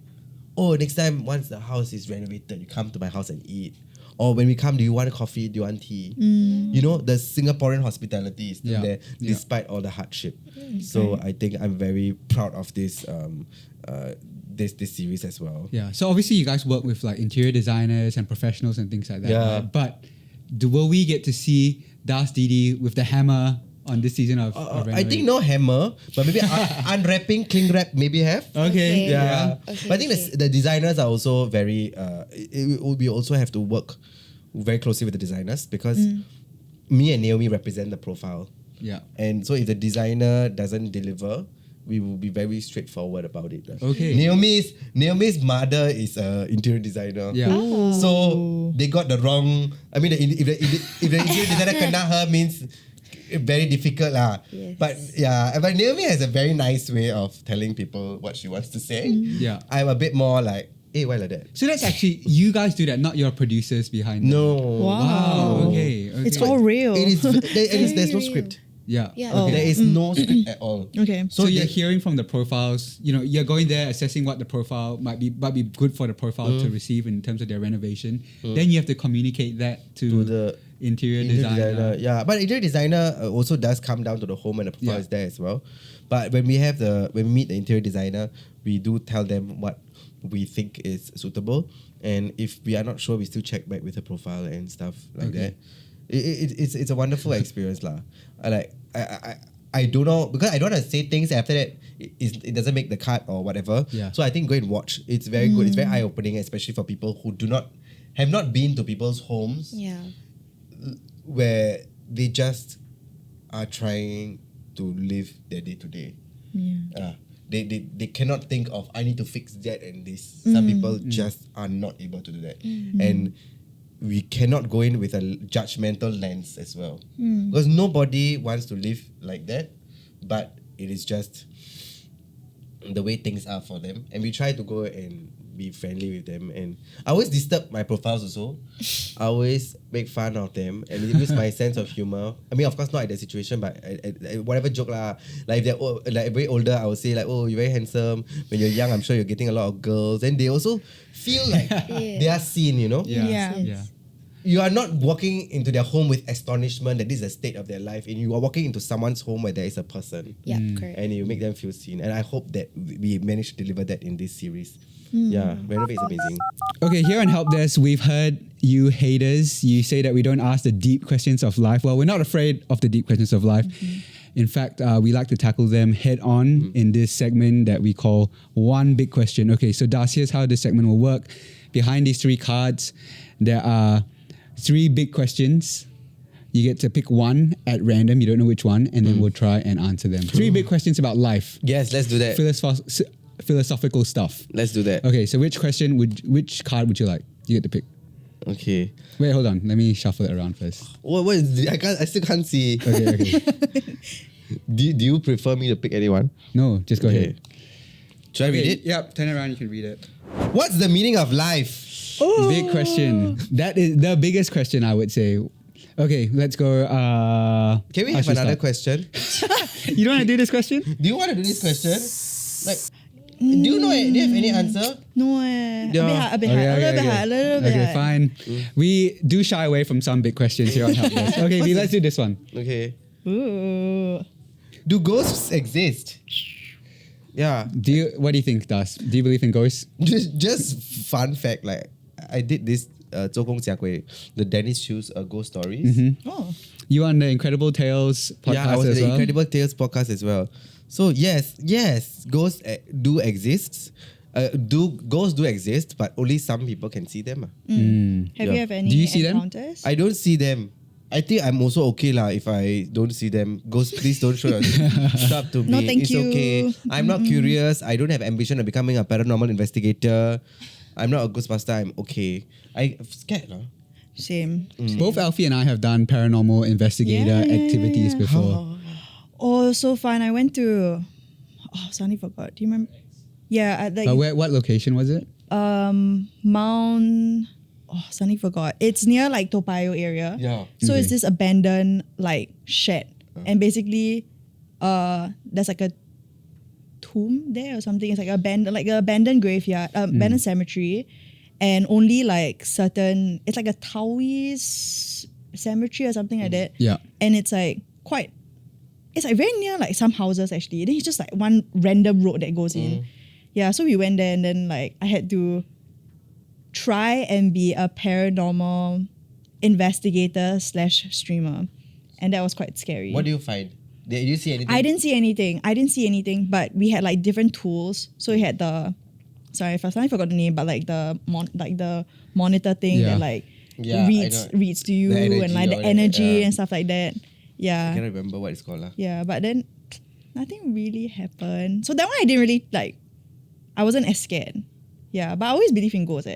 oh, next time once the house is renovated, you come to my house and eat. Or when we come, do you want a coffee? Do you want tea? You know, the Singaporean hospitality is still there despite all the hardship. So I think I'm very proud of this this series as well. Yeah. So obviously you guys work with like interior designers and professionals and things like that. Yeah. Right? But will we get to see Das Didi with the hammer on this season of I think no hammer, but maybe unwrapping, cling wrap maybe have. Okay. Yeah. Okay, But I think okay. the designers are also very we also have to work very closely with the designers because me and Naomi represent the profile. Yeah. And so if the designer doesn't deliver, we will be very straightforward about it. Okay. Naomi's mother is an interior designer. Yeah. Oh. So they got the wrong. I mean, if the interior designer kena her means very difficult lah. Yes. But Naomi has a very nice way of telling people what she wants to say. Yeah. I'm a bit more like, hey, why like that? So that's actually you guys do that, not your producers behind. No. Wow. Okay. It's all real. It is. There's no Very script. Yeah. Yeah. Oh. There is no script at all. Okay. So you're they- hearing from the profiles, you're going there assessing what the profile might be good for the profile to receive in terms of their renovation. Then you have to communicate that to the interior Interior designer. yeah. But interior designer also does come down to the home and the profile is there as well. But when we meet the interior designer, we do tell them what we think is suitable, and if we are not sure, we still check back with the profile and stuff like that. It's a wonderful experience lah. I don't know, because I don't want to say things after that it doesn't make the cut or whatever. Yeah. So I think go and watch. It's very good. It's very eye-opening, especially for people who have not been to people's homes Yeah. where they just are trying to live their day to day. They cannot think of, I need to fix that and this. Some people just are not able to do that. And we cannot go in with a judgmental lens as well. Because nobody wants to live like that, but it is just the way things are for them. And we try to go and be friendly with them. And I always disturb my profiles also. I always make fun of them and use my sense of humor. I mean, of course, not at that situation, but whatever joke lah. Like if they're like way older, I would say like, oh, you're very handsome. When you're young, I'm sure you're getting a lot of girls. And they also feel like they are seen, you know? Yeah. You are not walking into their home with astonishment that this is the state of their life, and you are walking into someone's home where there is a person. Yeah, correct. And you make them feel seen. And I hope that we manage to deliver that in this series. Yeah, RenovAID is amazing. Okay, here on Help Desk, we've heard you haters. You say that we don't ask the deep questions of life. Well, we're not afraid of the deep questions of life. In fact, we like to tackle them head on in this segment that we call One Big Question. Okay, so Das, here's how this segment will work. Behind these 3 cards, there are 3 big questions. You get to pick one at random. You don't know which one, and then we'll try and answer them. 3 big questions about life. Yes, let's do that. Philosophical stuff. Let's do that. Okay, so which card would you like? You get to pick. Okay. Wait, hold on. Let me shuffle it around first. What is I still can't see. Okay. Do you prefer me to pick anyone? No, just go ahead. Should I read it? Yep, turn it around, you can read it. What's the meaning of life? Big question. That is the biggest question, I would say. Okay, let's go. Can we have another question? You don't want to do this question? Do you want to do this question? Like, do you have any answer? No, Yeah. a bit hard. Okay, fine. We do shy away from some big questions here on Help Desk. Okay, V, let's do this one. Okay. Ooh. Do ghosts exist? Yeah. What do you think, Das? Do you believe in ghosts? Just fun fact, like I did this 周公讲鬼, the Dennis Chu's ghost stories. Oh. You on the Incredible Tales podcast Yeah, I was as in the well? Incredible Tales podcast as well. So yes, ghosts do exist. Ghosts do exist, but only some people can see them. Have you have any Do you see them? encounters? I don't see them. I think I'm also okay lah if I don't see them. Ghosts, please don't show your stuff to me. No, thank it's you. okay. I'm not curious. I don't have ambition of becoming a paranormal investigator. I'm not a ghostbuster. I'm okay. I'm scared lah. Same. Both Alfie and I have done paranormal investigator activities before. Oh, so fun. I went to... Oh, suddenly forgot. Do you remember? Yeah, at the... What location was it? Mount... Oh, suddenly forgot. It's near like Toa Payoh area. Yeah. So it's Okay. this abandoned like shed. And basically, there's like a tomb there or something. It's like a abandoned graveyard, abandoned cemetery. And only like certain... It's like a Taoist cemetery or something like that. Yeah. And it's like quite... It's like very near like some houses actually. Then it's just like one random road that goes in. Yeah, so we went there and then like I had to try and be a paranormal investigator / streamer. And that was quite scary. What do you find? Did you see anything? I didn't see anything, but we had like different tools. So we had the... Sorry, I forgot the name, but like the monitor thing Yeah. that like Yeah, reads to you The energy and like or the whatever, energy yeah. and stuff like that. I Yeah. can't remember what it's called lah. Yeah, but then nothing really happened. So that one I didn't really like. I wasn't as scared. Yeah, but I always believe in ghosts.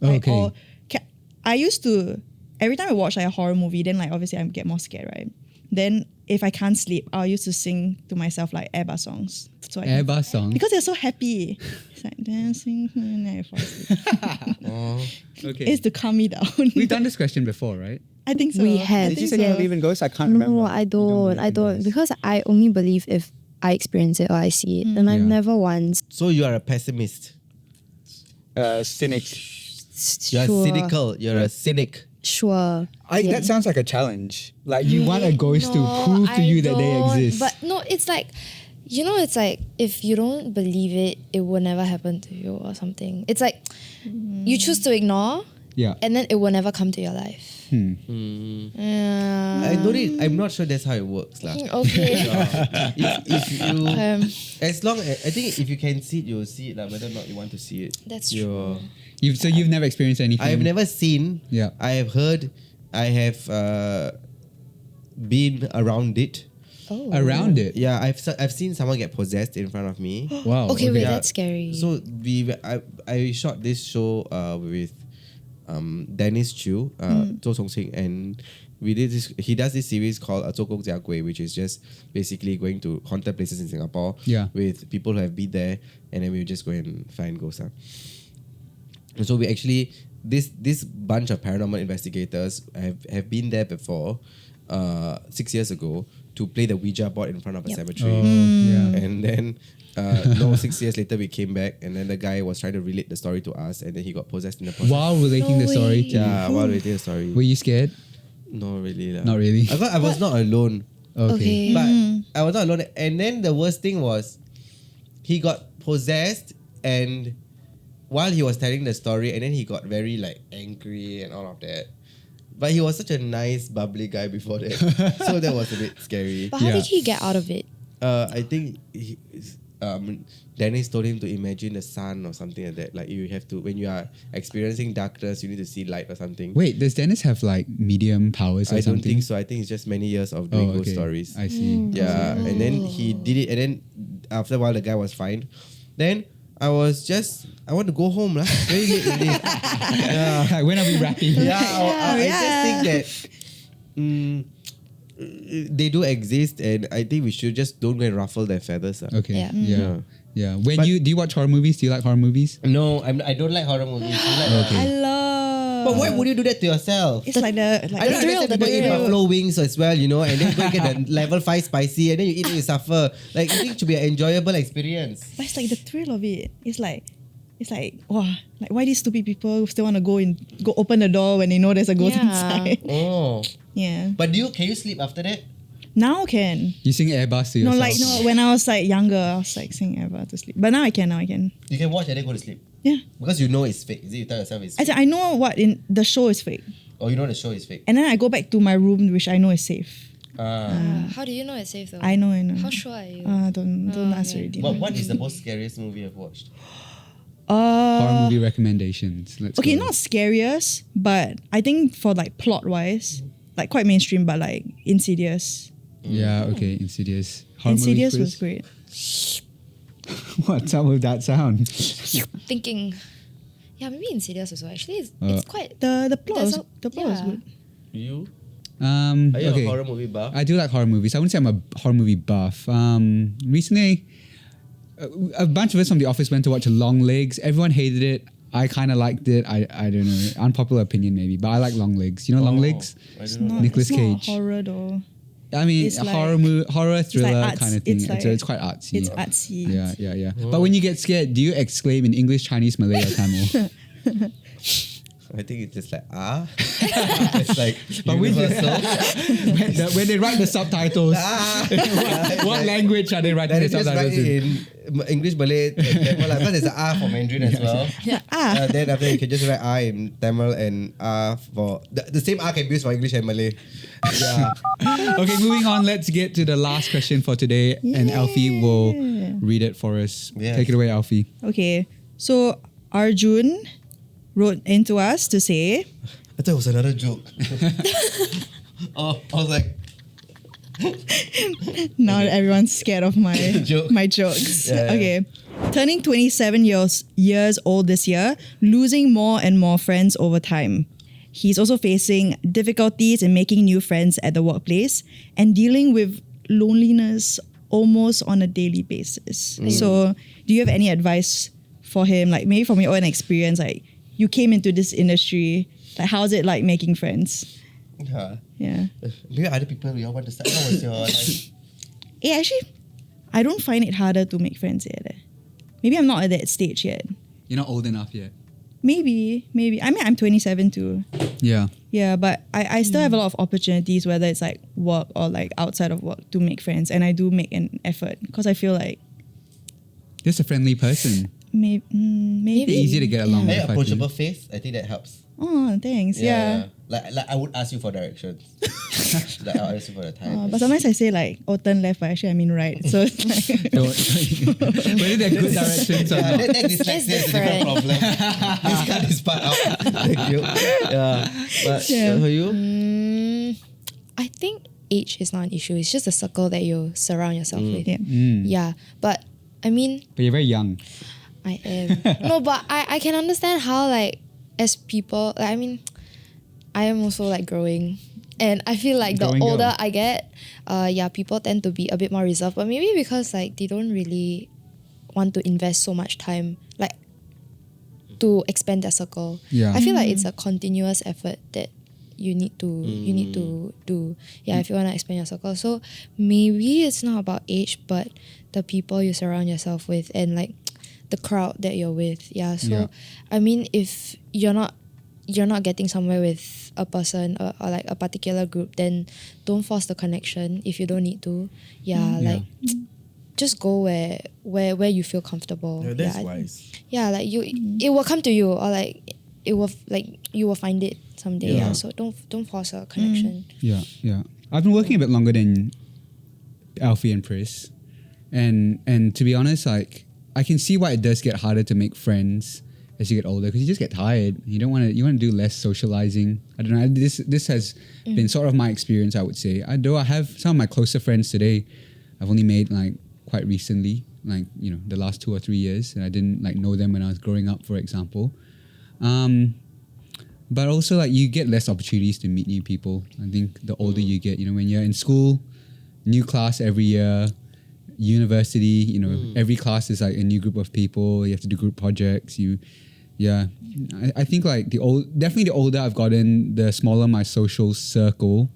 Like, Okay. I used to, every time I watch like a horror movie, then like obviously I get more scared, right? Then if I can't sleep, I used to sing to myself like ABBA songs. So I can- ABBA song? because they're so happy. It's like dancing and then I fall asleep. Okay. It's to calm me down. We've done this question before, right? I think so. We have. I Did think you say you believe in ghosts? I can't remember. No, I don't. Because I only believe if I experience it or I see it. And I've Yeah. never once. So you are a pessimist. Cynic. You're Sure. cynical. You're a cynic. Sure. Yeah. That sounds like a challenge. Like you want a ghost to prove to I you that they don't. exist. But no, it's like, it's like if you don't believe it, it will never happen to you or something. It's like you choose to ignore, Yeah. and then it will never come to your life. I'm not sure that's how it works, lah. Okay. If you, Um, as long as I think if you can see it, you'll see it, lah. Whether or not you want to see it, That's You're- true. You've never experienced anything. I've never seen. Yeah. I have heard. I have been around it. Oh. Around it. Yeah, I've seen someone get possessed in front of me. Wow. Okay, wait, Yeah. that's scary. So I shot this show with Dennis Chu, Zhou Chongqing, and we did this. He does this series called 周公家鬼, which is just basically going to haunted places in Singapore. Yeah. With people who have been there, and then we just go and find ghosts. And so we actually this bunch of paranormal investigators have been there before, 6 years ago, to play the Ouija board in front of a Yep. cemetery. Yeah. And then 6 years later we came back, and then the guy was trying to relate the story to us, and then he got possessed in the process. While relating No the story way. to you. Yeah, while relating the story. Were you scared? No, really. Not really. I was not alone. Okay. But I was not alone. And then the worst thing was, he got possessed, and while he was telling the story, and then he got very like angry and all of that. But he was such a nice, bubbly guy before that. So that was a bit scary. But how Yeah. did he get out of it? I think Dennis told him to imagine the sun or something like that. Like you have to, when you are experiencing darkness, you need to see light or something. Wait, does Dennis have like medium powers or I something? don't think so. I think it's just many years of doing ghost stories. I see. Yeah, and then he did it, and then after a while, the guy was fine. Then I want to go home, lah. Very late already. Yeah, When are we wrapping? I just think that they do exist, and I think we should just don't go and ruffle their feathers. Okay. Yeah. Yeah. Yeah. When But- do you watch horror movies? Do you like horror movies? No, I don't like horror movies. You like Okay. I love. But why would you do that to yourself? It's like the I don't thrill, understand the people eat thrill. buffalo wings as well, you know, and then go and get the level 5 spicy, and then you eat it, you suffer. Like, I think it should be an enjoyable experience. But it's like the thrill of it. It's like wow, like why these stupid people still want to go open the door when they know there's a ghost Yeah. inside. Oh. Yeah. But can you sleep after that? Now can. You sing Airbus to No, yourself. when I was like younger, I was like singing ever to sleep. But now I can. You can watch and then go to sleep. Yeah. Because you know it's fake. Is it? You tell yourself it's I fake. said I know what in the show is fake, Or you know the show is fake. and then I go back to my room, which I know is safe. How do you know it's safe though? I know. How sure are you? Don't ask okay. already. What is the most scariest movie you've watched? Horror movie recommendations. Let's Okay, go. not scariest, but I think for like plot wise, like quite mainstream, but like Insidious. Yeah, okay. Insidious. Horror movie Insidious quiz? was great. What's up with that sound? Thinking. Yeah, maybe Insidious also. Actually, it's quite. The plot There's was good. You? Are you Okay. a horror movie buff? I do like horror movies. I wouldn't say I'm a horror movie buff. Recently, a bunch of us from the office went to watch Long Legs. Everyone hated it. I kind of liked it. I don't know. Unpopular opinion maybe, but I like Long Legs. You know Long Legs? I It's don't know. not, Nicolas it's not Cage. horror though. I mean, It's like- horror thriller arts- kind of thing. it's like- It's quite artsy. It's artsy. Yeah. But when you get scared, do you exclaim in English, Chinese, Malay, or Tamil? I think it's just like, it's like, But when you- universal. when they write the subtitles, what language are they writing Then the you just write subtitles it in? in English, Malay, Tamil. Like, because there's an R for Mandarin as well. Ah. Then after that, you can just write R in Tamil and R for... The same R can be used for English and Malay. Yeah. Okay, moving on. Let's get to the last question for today, and Alfie will read it for us. Yes. Take it away, Alfie. Okay, so Arjun wrote into us to say, I thought it was another joke. I was like... now everyone's scared of my Joke. my jokes. Yeah. Okay. Turning 27 years old this year, losing more and more friends over time. He's also facing difficulties in making new friends at the workplace and dealing with loneliness almost on a daily basis. So, do you have any advice for him? Like maybe from your own experience, like you came into this industry, like how's it like making friends? Yeah. Maybe other people, we all want to start. How was your life? Actually, I don't find it harder to make friends yet. Maybe I'm not at that stage yet. You're not old enough yet. Maybe. I mean, I'm 27 too. Yeah. Yeah, but I still have a lot of opportunities, whether it's like work or like outside of work, to make friends. And I do make an effort because I feel like, Just a friendly person. maybe. Easy to get along Very with. I approachable think. face. I think that helps. Oh, thanks. Yeah. Like I would ask you for directions. Like I'll ask you for the time. But sometimes I say like, turn left, but actually I mean right. So it's like, Whether they're good directions or Yeah, not. that dyslexia is a different problem. This cut this part out. Thank you. Yeah. But Yeah. for you? I think age is not an issue. It's just the circle that you surround yourself with. yeah. Yeah. But I mean, But you're very young. I am. No, but I can understand how like as people, like, I mean, I am also like growing. And I feel like the Growing older girl. I get, people tend to be a bit more reserved. But maybe because like they don't really want to invest so much time like to expand their circle. Yeah. I feel like it's a continuous effort that you need to do. Yeah, if you want to expand your circle. So maybe it's not about age, but the people you surround yourself with and like the crowd that you're with. Yeah. So Yeah. I mean, if you're not getting somewhere with a person or like a particular group, then don't force the connection if you don't need to. Yeah, like just go where you feel comfortable. Yeah, that's yeah, wise. Yeah, like it will come to you, or like it will you will find it someday. Yeah. Yeah. So don't force a connection. Yeah. I've been working a bit longer than Alfie and Pris, and to be honest, like I can see why it does get harder to make friends as you get older, because you just get tired. You want to do less socializing. I don't know. This has been sort of my experience, I would say. Though I have some of my closer friends today, I've only made like quite recently, like the last 2 or 3 years, and I didn't like know them when I was growing up, for example. But also like you get less opportunities to meet new people. I think the older you get, when you're in school, new class every year, university, every class is like a new group of people. You have to do group projects. I think like definitely the older I've gotten, the smaller my social circle.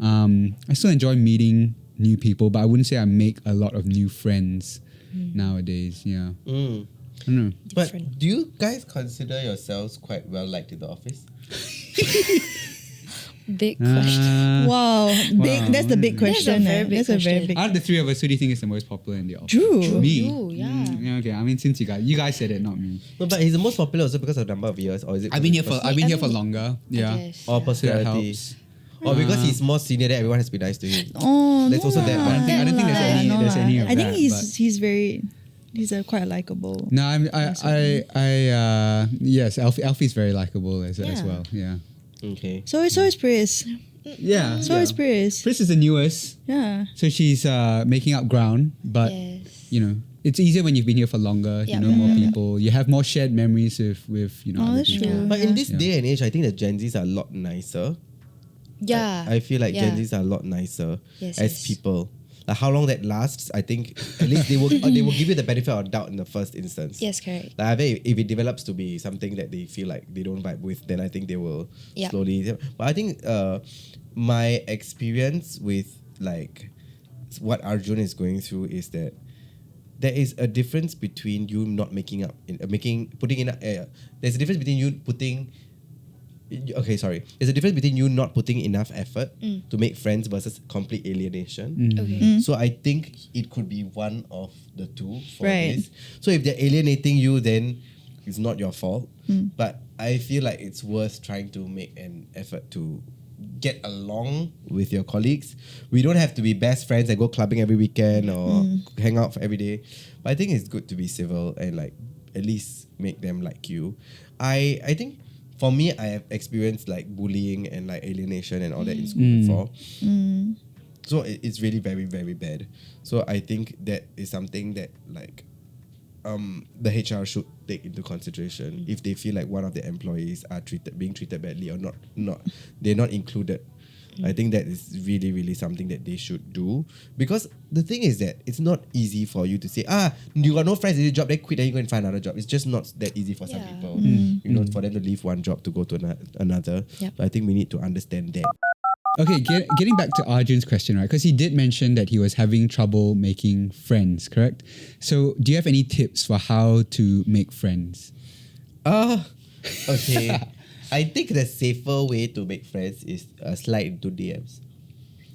I still enjoy meeting new people, but I wouldn't say I make a lot of new friends nowadays. Yeah. I don't know. But Different. do you guys consider yourselves quite well liked in the office? Big question. Wow. That's the big question. very big That's a very question. big Out of the three of us, who do you think is the most popular in the office? Drew. Me. You, yeah. Yeah, okay. I mean, since you guys said it, not me. No, but he's the most popular also because of the number of years, or is it? I've been here I for mean, longer. Yeah. guess, or yeah. personality, helps. or because he's more senior, that everyone has to be nice to him. Oh, There's no also that lah. one. I don't think there's any- No there's lah. any of I think that, he's a quite likable. No, yes, Alfie's very likable as Yeah. well. Yeah. Okay. So is Pris. Yeah. So is Pris. Pris is the newest, Yeah. so she's making up ground. But Yes. it's easier when you've been here for longer. Yeah. You know more Yeah. people. You have more shared memories with Oh, other that's people. true. But in this Yeah. day and age, I think the Gen Zs are a lot nicer. Yeah. I feel like Gen Yeah. Zs are a lot nicer Yes, as yes. people. Like how long that lasts, I think at least they will give you the benefit of doubt in the first instance. Yes, correct. Like I think if it develops to be something that they feel like they don't vibe with, then I think they will Yeah. slowly. But I think my experience with like what Arjun is going through is that there is a difference between you not making up putting in. There's a difference between you putting. Okay, sorry. There's a difference between you not putting enough effort to make friends versus complete alienation. Okay. So I think it could be one of the two for Right. this. So if they're alienating you, then it's not your fault. But I feel like it's worth trying to make an effort to get along with your colleagues. We don't have to be best friends and go clubbing every weekend or hang out every day. But I think it's good to be civil and like at least make them like you. I think for me, I have experienced like bullying and like alienation and all that in school before. So it's really very, very bad. So I think that is something that like the HR should take into consideration if they feel like one of the employees are being treated badly or not they're not included. I think that is really, really something that they should do, because the thing is that it's not easy for you to say, you got no friends in this job, then quit, then you go and find another job. It's just not that easy for some Yeah. people. For them to leave one job to go to another. Yep. So I think we need to understand that. Okay, getting back to Arjun's question, right? Because he did mention that he was having trouble making friends, correct? So do you have any tips for how to make friends? Okay. I think the safer way to make friends is slide into DMs.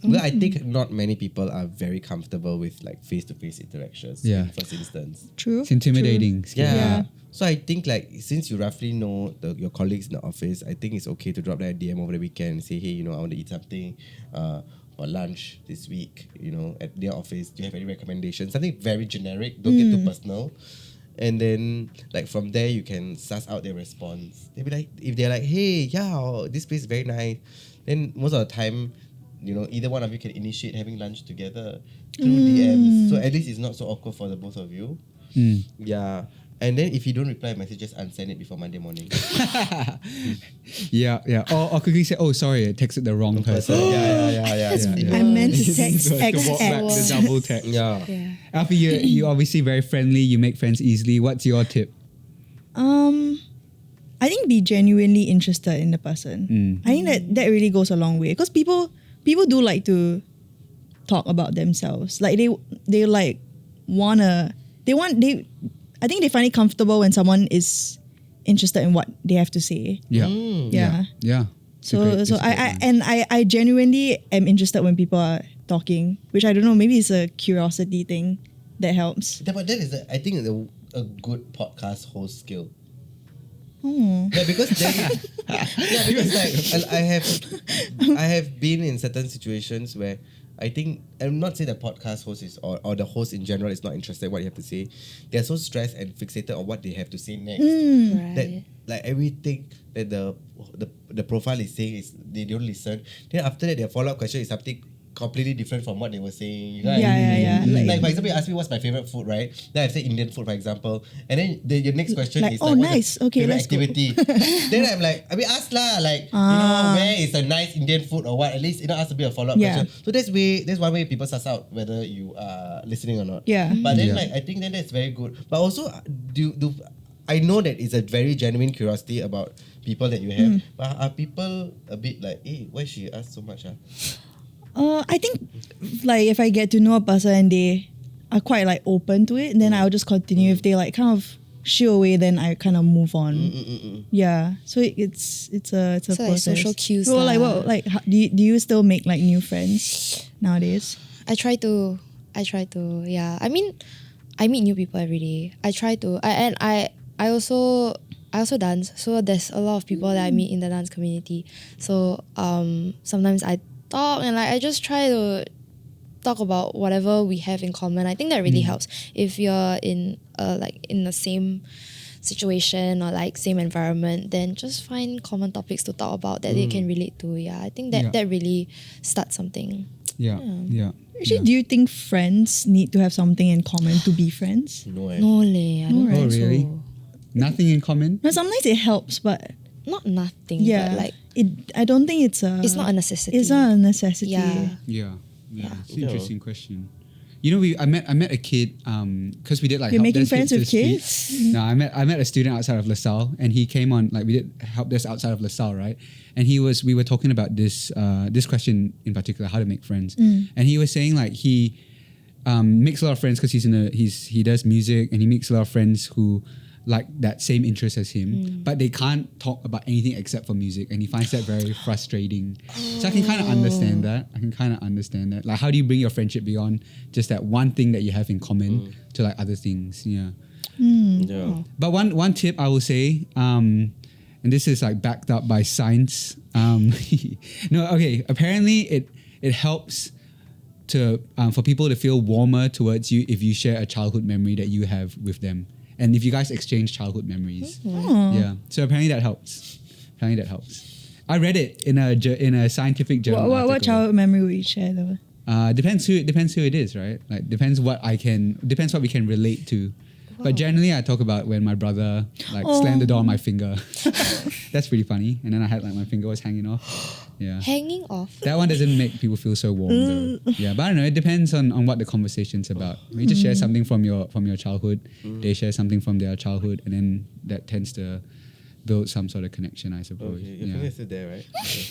Well, I think not many people are very comfortable with like face-to-face interactions Yeah. in first instance. True. It's intimidating. Yeah. Yeah. So I think like since you roughly know your colleagues in the office, I think it's okay to drop that DM over the weekend and say, hey, you know, I want to eat something for lunch this week, you know, at their office. Do you have any recommendations? Something very generic. Don't get too personal. And then like from there you can suss out their response. They'll be like, if they're like, hey, yeah, this place is very nice, then most of the time, you know, either one of you can initiate having lunch together through DMs. So at least it's not so awkward for the both of you. Yeah. And then if you don't reply a message, just unsend it before Monday morning. Yeah. Or quickly say, oh, sorry, I texted the wrong person. Yeah. I meant to text To walk back the XX. double text. Yeah. Yeah. Alfie, you obviously very friendly. You make friends easily. What's your tip? I think be genuinely interested in the person. I think that really goes a long way because people do like to talk about themselves. Like they like I think they find it comfortable when someone is interested in what they have to say. Yeah. Yeah. It's a great- it's a great one. I genuinely am interested when people are talking, which I don't know, maybe it's a curiosity thing that helps. Yeah, but that is, I think, a good podcast host skill. Oh. Yeah, because like I have been in certain situations where I think I'm not saying the podcast host is or the host in general is not interested in what you have to say. They're so stressed and fixated on what they have to say next that Right. like everything that the profile is saying is they don't listen. Then after that their follow-up question is something completely different from what they were saying. You know what I mean? Yeah. Like for example, you ask me what's my favorite food, right? Then I say Indian food, for example, and then your next question Like, is oh, like, what's nice. your Okay, favorite let's go. activity? Then I'm like, I mean, ask lah, like you know, where is a nice Indian food or what? At least ask a bit of follow-up Yeah. question. So that's one way people suss out whether you are listening or not. Yeah. But then Yeah. like I think then that's very good. But also do I know that it's a very genuine curiosity about people that you have. But are people a bit like, hey, why she ask so much? I think like if I get to know a person and they are quite like open to it, then I'll just continue. If they like kind of shoo away, then I kind of move on. Yeah, so it's a So, like, process. social cues So like lah. what like do you still make like new friends nowadays? I try to. Yeah. I mean, I meet new people every day. I try to. I also dance. So there's a lot of people that I meet in the dance community. So sometimes I talk and like I just try to talk about whatever we have in common. I think that really helps. If you're in the same situation or like same environment, then just find common topics to talk about that they can relate to. Yeah, I think that that really starts something. Yeah. Actually, do you think friends need to have something in common to be friends? No, No leh, I don't right? think Oh, really? so. Nothing in common? No, sometimes it helps, but Not nothing. yeah, But like I don't think it's it's not a necessity. It's not a necessity. Yeah. Yeah. It's an interesting question. You know, I met a kid because we did like You're help making desk friends to with the street. kids? No, I met a student outside of LaSalle, and he came on like we did help desk outside of LaSalle, right? And we were talking about this question in particular, how to make friends, and he was saying like he makes a lot of friends because he does music, and he makes a lot of friends who like that same interest as him, but they can't talk about anything except for music, and he finds that very frustrating. So I can kind of understand that. Like, how do you bring your friendship beyond just that one thing that you have in common to like other things? Yeah. Yeah. But one tip I will say, and this is like backed up by science. Apparently it helps to for people to feel warmer towards you if you share a childhood memory that you have with them. And if you guys exchange childhood memories, yeah. So apparently that helps. I read it in a scientific journal. What article. childhood memory would you share though? Depends who it is, right? Like depends what we can relate to. But generally, I talk about when my brother slammed the door on my finger. That's pretty funny. And then I had like my finger was hanging off. Yeah. Hanging off. That one doesn't make people feel so warm though. Yeah, but I don't know. It depends on what the conversation's about. We just share something from your childhood. They share something from their childhood, and then that tends to build some sort of connection, I suppose. Okay, your Yeah. finger's still there, right?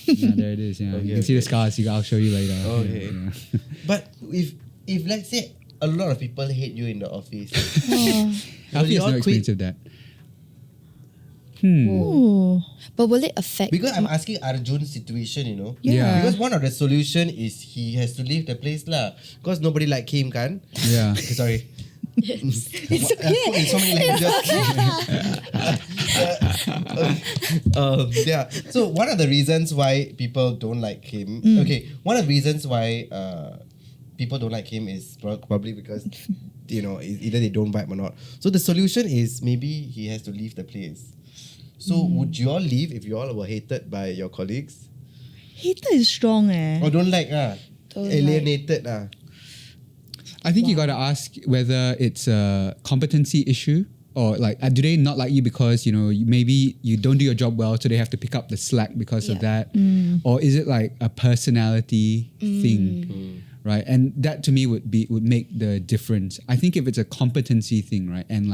Yeah, there it is. Yeah, Okay, you can see the okay. scars. I'll show you later. Okay. Yeah. But if let's say a lot of people hate you in the office, Alfie has y'all no experience of that. Oh. But will it affect? Because I'm asking Arjun's situation, you know. Yeah. Because one of the solution is he has to leave the place lah. Because nobody like him, kan? Yeah. Sorry. Yes. It's okay. In so many languages. Yeah. So one of the reasons why people don't like him. Okay. One of the reasons why people don't like him is probably because either they don't vibe or not. So the solution is maybe he has to leave the place. So would you all leave if you all were hated by your colleagues? Hater is strong Or don't like Don't alienated I think you got to ask whether it's a competency issue or like do they not like you because maybe you don't do your job well, so they have to pick up the slack because of that, or is it like a personality thing, right? And that to me would make the difference. I think if it's a competency thing, right, and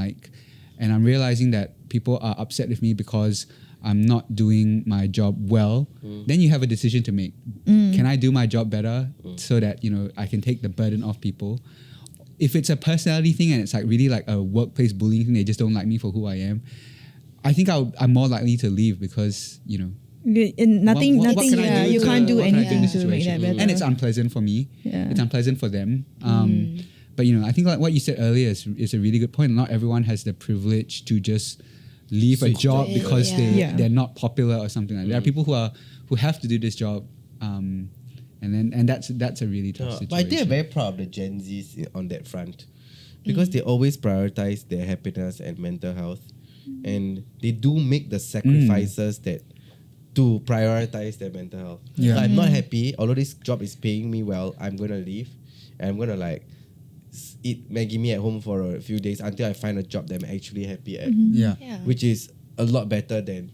I'm realizing that people are upset with me because I'm not doing my job well, then you have a decision to make. Can I do my job better so that I can take the burden off people? If it's a personality thing and it's like really like a workplace bullying thing, they just don't like me for who I am, I think I'm more likely to leave because nothing. what can I do you to- can't do what can I anything in this to make that situation? better. And it's unpleasant for me. Yeah. It's unpleasant for them. But I think like what you said earlier is a really good point. Not everyone has the privilege to just leave a Switch job job. because Yeah. they're not popular or something like that. There are people who have to do this job, and that's a really tough situation. But I think I'm very proud of the Gen Zs on that front. Because they always prioritize their happiness and mental health. And they do make the sacrifices to prioritize their mental health. Yeah. So I'm not happy, although this job is paying me well, I'm going to leave. And I'm going to eat Maggie Mee at home for a few days until I find a job that I'm actually happy at. Yeah. Yeah. Which is a lot better than,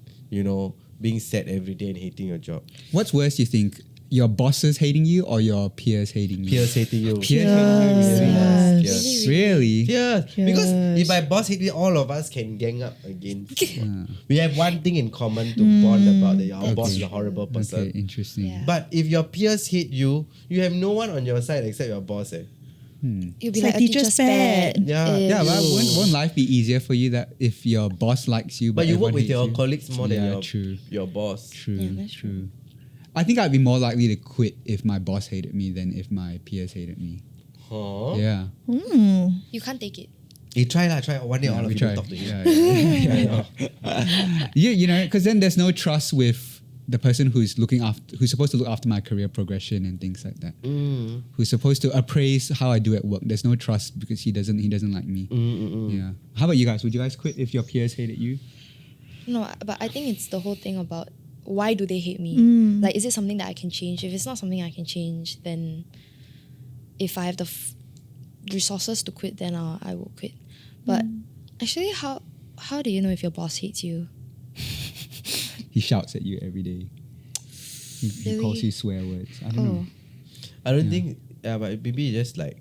being sad every day and hating your job. What's worse, you think? Your bosses hating you or your peers hating you? Peers hating you. Peers hating you really? Yes. Yes. Really? Yeah, because Yes. if my boss hate me, all of us can gang up against you. We have one thing in common to bond about that our boss is a horrible person. Okay, interesting. Yeah. But if your peers hate you, you have no one on your side except your boss. You'll be It's like like a teacher's teacher's pet. pet. Yeah. Yeah, but Ew. won't life be easier for you that if your boss likes you, But you work everyone with hates your you? colleagues more Yeah, than true. your boss. True, Yeah, that's true. I think I'd be more likely to quit if my boss hated me than if my peers hated me. Huh? Yeah. You can't take it. You try one day all of we you try. talk to him. Yeah, because then there's no trust with the person who's supposed to look after my career progression and things like that. Who's supposed to appraise how I do at work. There's no trust because he doesn't like me. Yeah. How about you guys? Would you guys quit if your peers hated you? No, but I think it's the whole thing about why do they hate me? Like, is it something that I can change? If it's not something I can change, then if I have the resources to quit, then I will quit. But actually, how do you know if your boss hates you? He shouts at you every day. He Really? calls you swear words. I don't know. I don't think, but maybe just like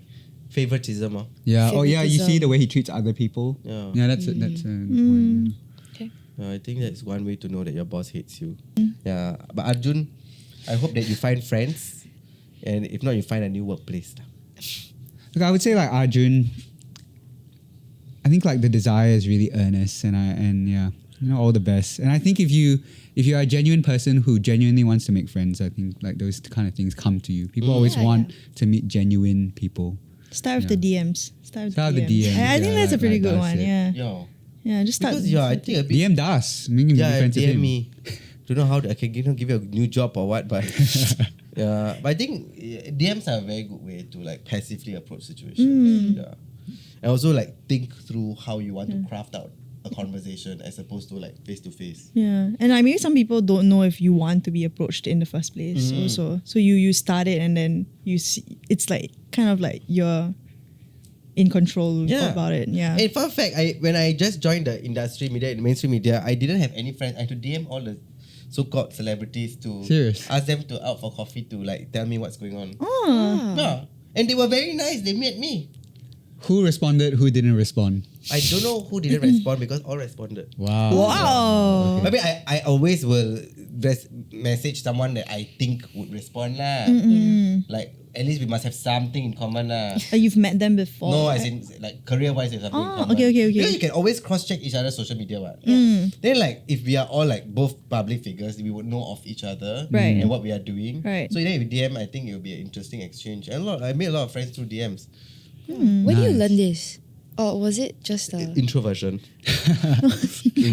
favoritism. Yeah. Oh, yeah. You see Favoritism. the way he treats other people. Yeah. Yeah. That's a good point. Okay. I think that's one way to know that your boss hates you. Yeah. But Arjun, I hope that you find friends. And if not, you find a new workplace. Look, I would say like Arjun. I think like the desire is really earnest, and yeah, all the best. And I think if you are a genuine person who genuinely wants to make friends, I think like those kind of things come to you. People always Yeah, want to meet genuine people. Start with the DMs. Start Start with with the DMs. I think Yeah, that's a pretty like good Daz one. said. Yeah. Yo. Yeah. Just start. Because I think a bit. DM Das. We can be friends with DM him. me. Don't know how I can give you a new job or what, but yeah. But I think DMs are a very good way to like passively approach situations. Yeah. And also like think through how you want to craft out a conversation as opposed to like face to face. Yeah, and I mean some people don't know if you want to be approached in the first place. Also, so you start it and then you see it's like kind of like you're in control Yeah. about it. Yeah. And fun fact, when I just joined the industry media, mainstream media, I didn't have any friends. I had to DM all the so-called celebrities to Serious? ask them to out for coffee to like tell me what's going on. Oh. Yeah. And they were very nice. They met me. Who responded? Who didn't respond? I don't know who didn't respond because all responded. Wow. Wow. I mean, I always will message someone that I think would respond lah. Like at least we must have something in common lah. You've met them before. No, right? as in like career-wise, there's something in Oh, common. okay. Because you can always cross-check each other's social media, what? Then like if we are all like both public figures, we would know of each other Right. and what we are doing. Right. So then if we DM, I think it will be an interesting exchange. And I made a lot of friends through DMs. Where do you learn this? Or was it just a... Introversion.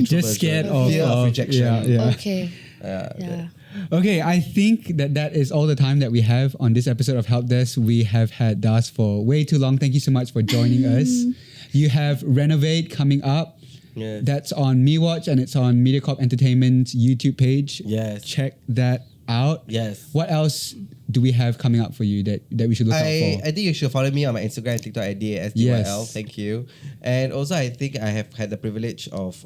Just scared of fear of rejection. Yeah. Okay. Yeah. Okay, I think that is all the time that we have on this episode of Help Desk. We have had Das for way too long. Thank you so much for joining us. You have RenovAID coming up. Yes. That's on MeWatch and it's on MediaCorp Entertainment's YouTube page. Yes. Check that out. Yes. What else do we have coming up for you that we should look out for? I think you should follow me on my Instagram and TikTok at DASDYL. Yes. Thank you. And also, I think I have had the privilege of,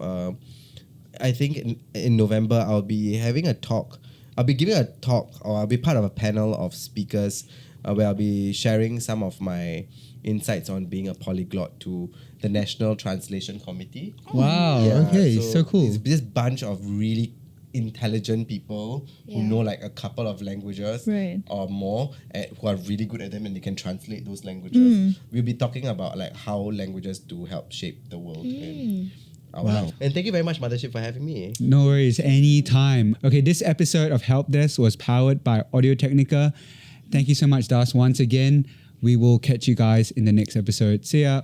I think in November, I'll be having a talk. I'll be giving a talk or I'll be part of a panel of speakers where I'll be sharing some of my insights on being a polyglot to the National Translation Committee. Wow. Yeah, Okay. So cool. It's this bunch of really intelligent people who know like a couple of languages Right. or more who are really good at them and they can translate those languages. We'll be talking about like how languages do help shape the world and our life. And thank you very much, Mothership, for having me. No worries, anytime. Okay, this episode of Help Desk was powered by Audio-Technica. Thank you so much, Das, once again. We will catch you guys in the next episode. See ya.